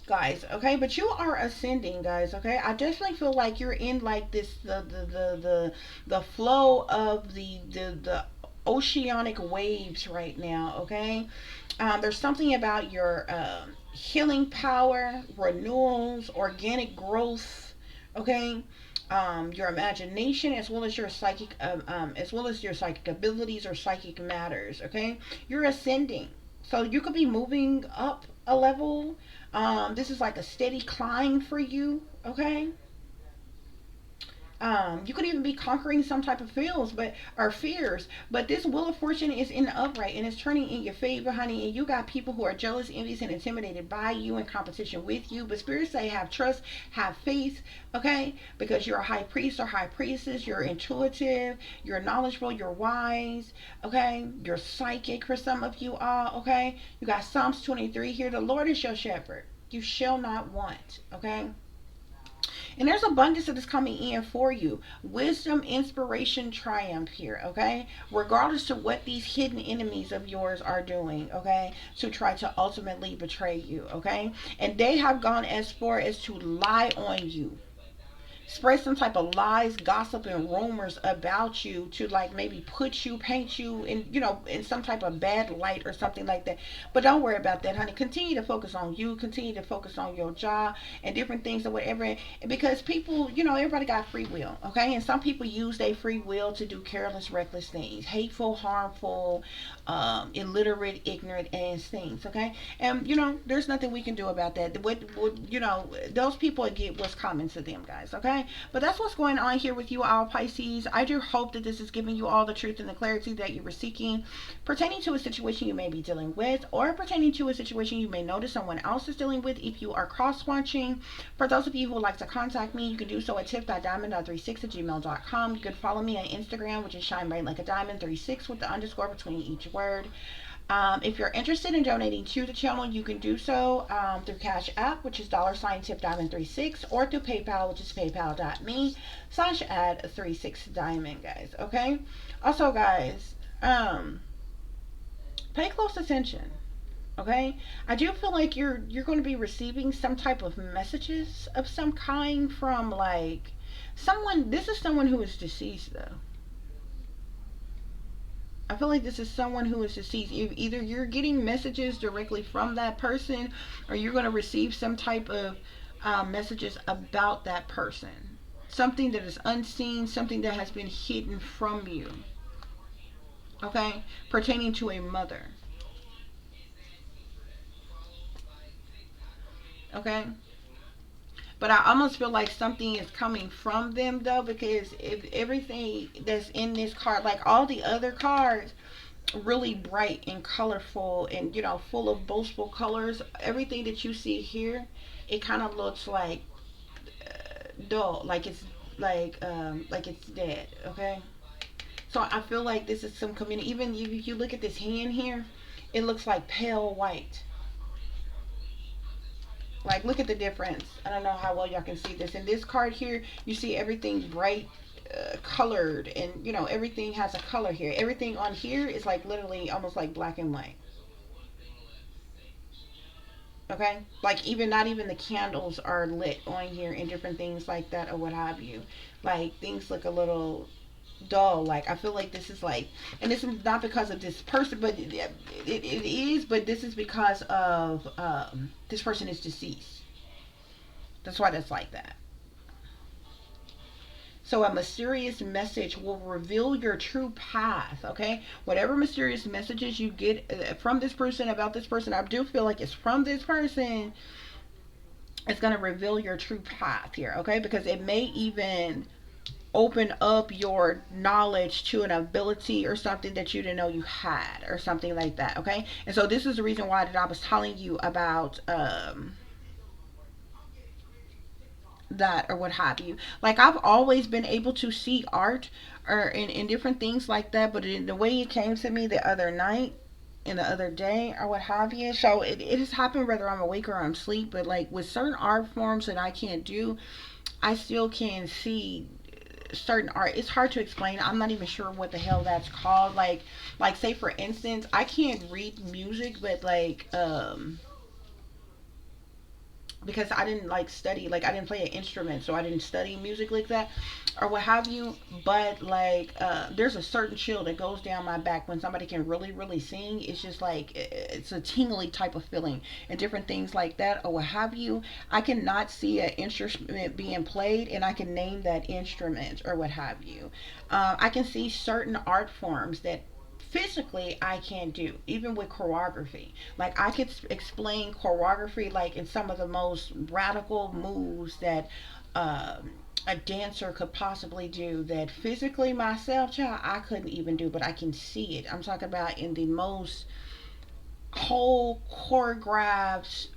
guys, okay, but you are ascending, guys. Okay, I definitely feel like you're in like this the flow of the oceanic waves right now. Okay, there's something about your healing power, renewals, organic growth. Okay, your imagination as well as your psychic abilities or psychic matters. Okay, you're ascending, so you could be moving up a level. This is like a steady climb for you. Okay, you could even be conquering some type of fears, but this wheel of fortune is in the upright and it's turning in your favor, honey. And you got people who are jealous, envious, and intimidated by you, in competition with you. But spirits say, have trust, have faith, okay? Because you're a high priest or high priestess, you're intuitive, you're knowledgeable, you're wise, okay? You're psychic for some of you all, okay? You got Psalms 23 here. The Lord is your shepherd, you shall not want, okay? And there's abundance that is coming in for you. Wisdom, inspiration, triumph here, okay? Regardless of what these hidden enemies of yours are doing, okay? To try to ultimately betray you, okay? And they have gone as far as to lie on you, spread some type of lies, gossip, and rumors about you to like maybe paint you in, in some type of bad light or something like that. But don't worry about that, honey. Continue to focus on you. Continue to focus on your job and different things or whatever. Because people, everybody got free will, okay? And some people use their free will to do careless, reckless things, hateful, harmful, illiterate, ignorant ass things, okay? And there's nothing we can do about that. Those people get what's common to them, guys, okay? But that's what's going on here with you all, Pisces. I do hope that this is giving you all the truth and the clarity that you were seeking pertaining to a situation you may be dealing with, or pertaining to a situation you may notice someone else is dealing with if you are cross-watching. For those of you who would like to contact me, you can do so at tiff.diamond.36@gmail.com. You can follow me on Instagram, which is shine bright like a diamond 36 with the underscore between each word. If you're interested in donating to the channel, you can do so through Cash App, which is $tipdiamond36, or through PayPal, which is paypal.me/add36diamond, guys. Okay. Also, guys, pay close attention. Okay. I do feel like you're going to be receiving some type of messages of some kind from like someone. This is someone who is deceased, though. I feel like this is someone who is deceased. Either you're getting messages directly from that person, or you're going to receive some type of messages about that person. Something that is unseen, something that has been hidden from you. Okay? Pertaining to a mother. Okay? But I almost feel like something is coming from them though, because if everything that's in this card, like all the other cards, really bright and colorful and full of boastful colors. Everything that you see here, it kind of looks dull, like it's dead. Okay, so I feel like this is some community. Even if you look at this hand here, it looks like pale white. Like, look at the difference. I don't know how well y'all can see this. In this card here, you see everything bright, colored, and everything has a color here. Everything on here is like literally almost like black and white. Okay, like even not even the candles are lit on here and different things like that or what have you. Like things look a little dull. Like I feel like this is like, and this is not because of this person, but it is. But this is because of this person is deceased. That's why that's like that. So a mysterious message will reveal your true path, okay? Whatever mysterious messages you get from this person, about this person, I do feel like it's from this person. It's going to reveal your true path here, okay? Because it may even open up your knowledge to an ability or something that you didn't know you had or something like that, okay? And so this is the reason why that I was telling you about that or what have you. Like I've always been able to see art or in different things like that, but in the way it came to me the other night and the other day or what have you. So it has happened whether I'm awake or I'm asleep, but like with certain art forms that I can't do, I still can see certain art. It's hard to explain. I'm not even sure what the hell that's called. Like say for instance, I can't read music, but because I didn't like study, like I didn't play an instrument, so I didn't study music like that or what have you. But like there's a certain chill that goes down my back when somebody can really really sing. It's just like it's a tingly type of feeling and different things like that or what have you. I cannot see an instrument being played and I can name that instrument or what have you. I can see certain art forms that physically I can't do, even with choreography. Like I could explain choreography like in some of the most radical moves that a dancer could possibly do, that physically myself, child, I couldn't even do, but I can see it. I'm talking about in the most whole choreographed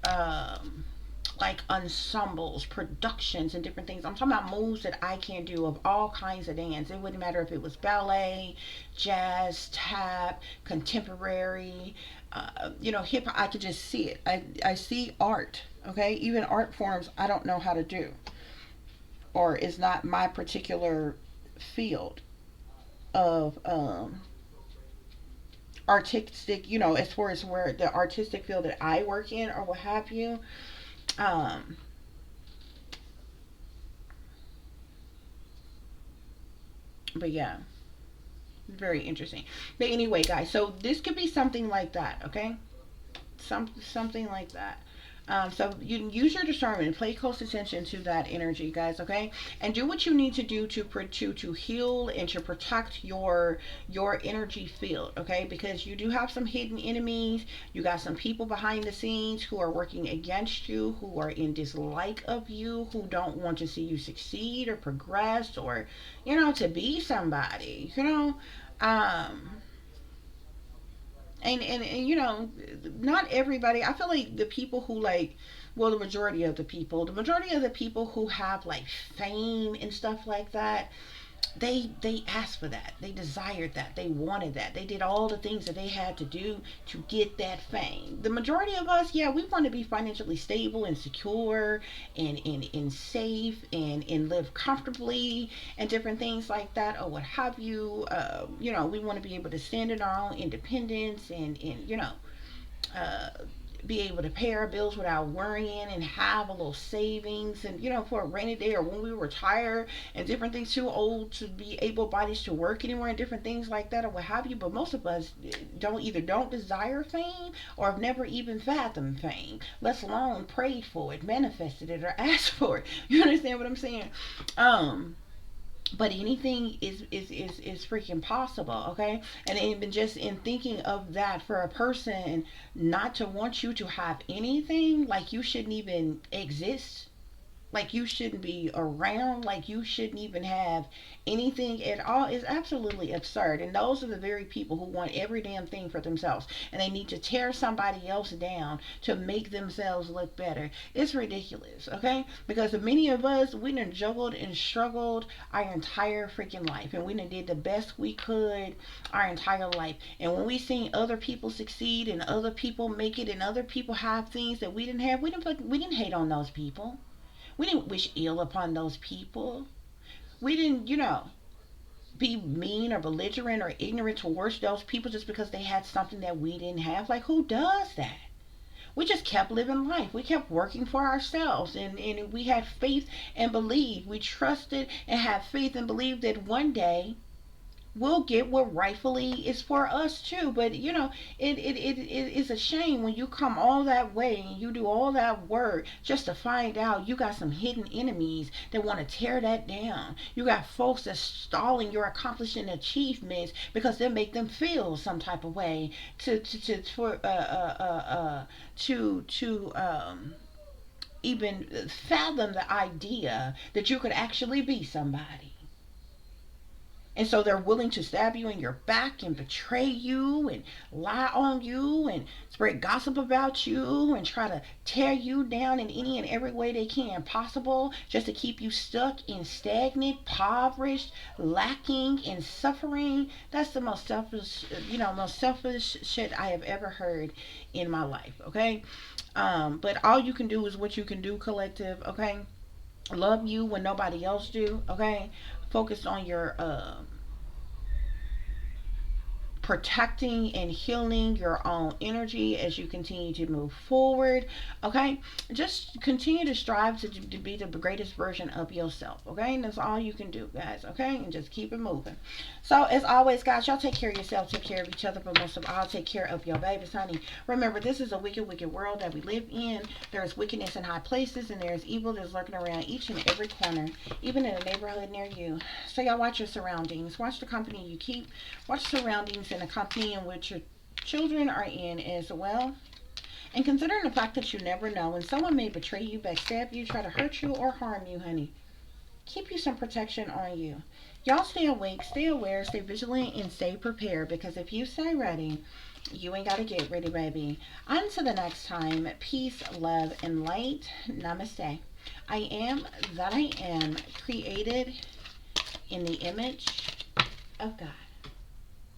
like ensembles, productions, and different things. I'm talking about moves that I can do of all kinds of dance. It wouldn't matter if it was ballet, jazz, tap, contemporary, hip hop. I could just see it. I see art. Okay, even art forms I don't know how to do, or is not my particular field of artistic. As far as where the artistic field that I work in or what have you. Um, but yeah, very interesting. But anyway, guys, so this could be something like that, okay? Something like that. So you can use your discernment and pay close attention to that energy, guys. Okay, and do what you need to do to heal and to protect your energy field. Okay, because you do have some hidden enemies. You got some people behind the scenes who are working against you, who are in dislike of you, who don't want to see you succeed or progress or to be somebody. Um, and not everybody. I feel like the people who like, well, the majority of the people who have like fame and stuff like that, they asked for that, they desired that, they wanted that, they did all the things that they had to do to get that fame. The majority of us, yeah, we want to be financially stable and secure and safe and live comfortably and different things like that or what have you. We want to be able to stand in our own independence and uh, be able to pay our bills without worrying and have a little savings and for a rainy day or when we retire and different things, too old to be able bodies to work anymore and different things like that or what have you. But most of us don't desire fame or have never even fathomed fame, let alone prayed for it, manifested it, or asked for it. You understand what I'm saying? um but anything is freaking possible, okay? And even just in thinking of that, for a person not to want you to have anything, like you shouldn't even exist, like you shouldn't be around, like you shouldn't even have anything at all, is absolutely absurd. And those are the very people who want every damn thing for themselves, and they need to tear somebody else down to make themselves look better. It's ridiculous, okay? Because many of us, we done juggled and struggled our entire freaking life, and we done did the best we could our entire life. And when we seen other people succeed and other people make it and other people have things that we didn't have, we didn't hate on those people. We didn't wish ill upon those people. We didn't, be mean or belligerent or ignorant towards those people just because they had something that we didn't have. Like, who does that? We just kept living life. We kept working for ourselves, and we had faith and believed. We trusted and had faith and believed that one day we'll get what rightfully is for us too. But it is a shame when you come all that way and you do all that work just to find out you got some hidden enemies that want to tear that down. You got folks that's stalling your accomplishing achievements because they make them feel some type of way to for to even fathom the idea that you could actually be somebody. And so they're willing to stab you in your back and betray you and lie on you and spread gossip about you and try to tear you down in any and every way they can possible just to keep you stuck in stagnant, impoverished, lacking, and suffering. That's the most selfish shit I have ever heard in my life, okay? But all you can do is what you can do, collective, okay? Love you when nobody else do, okay? Focus on your protecting and healing your own energy as you continue to move forward, okay? Just continue to strive to be the greatest version of yourself, okay? And that's all you can do, guys, okay? And just keep it moving. So as always, guys, y'all take care of yourself, take care of each other, but most of all, take care of your babies, honey. Remember, this is a wicked world that we live in. There's wickedness in high places, and there's evil that's lurking around each and every corner, even in a neighborhood near you. So y'all watch your surroundings, watch the company you keep, watch surroundings in a company in which your children are in as well. And considering the fact that you never know when someone may betray you, backstab you, try to hurt you, or harm you, honey, keep you some protection on you. Y'all stay awake, stay aware, stay vigilant, and stay prepared, because if you stay ready, you ain't got to get ready, baby. Until the next time, peace, love, and light. Namaste. I am that I am, created in the image of God.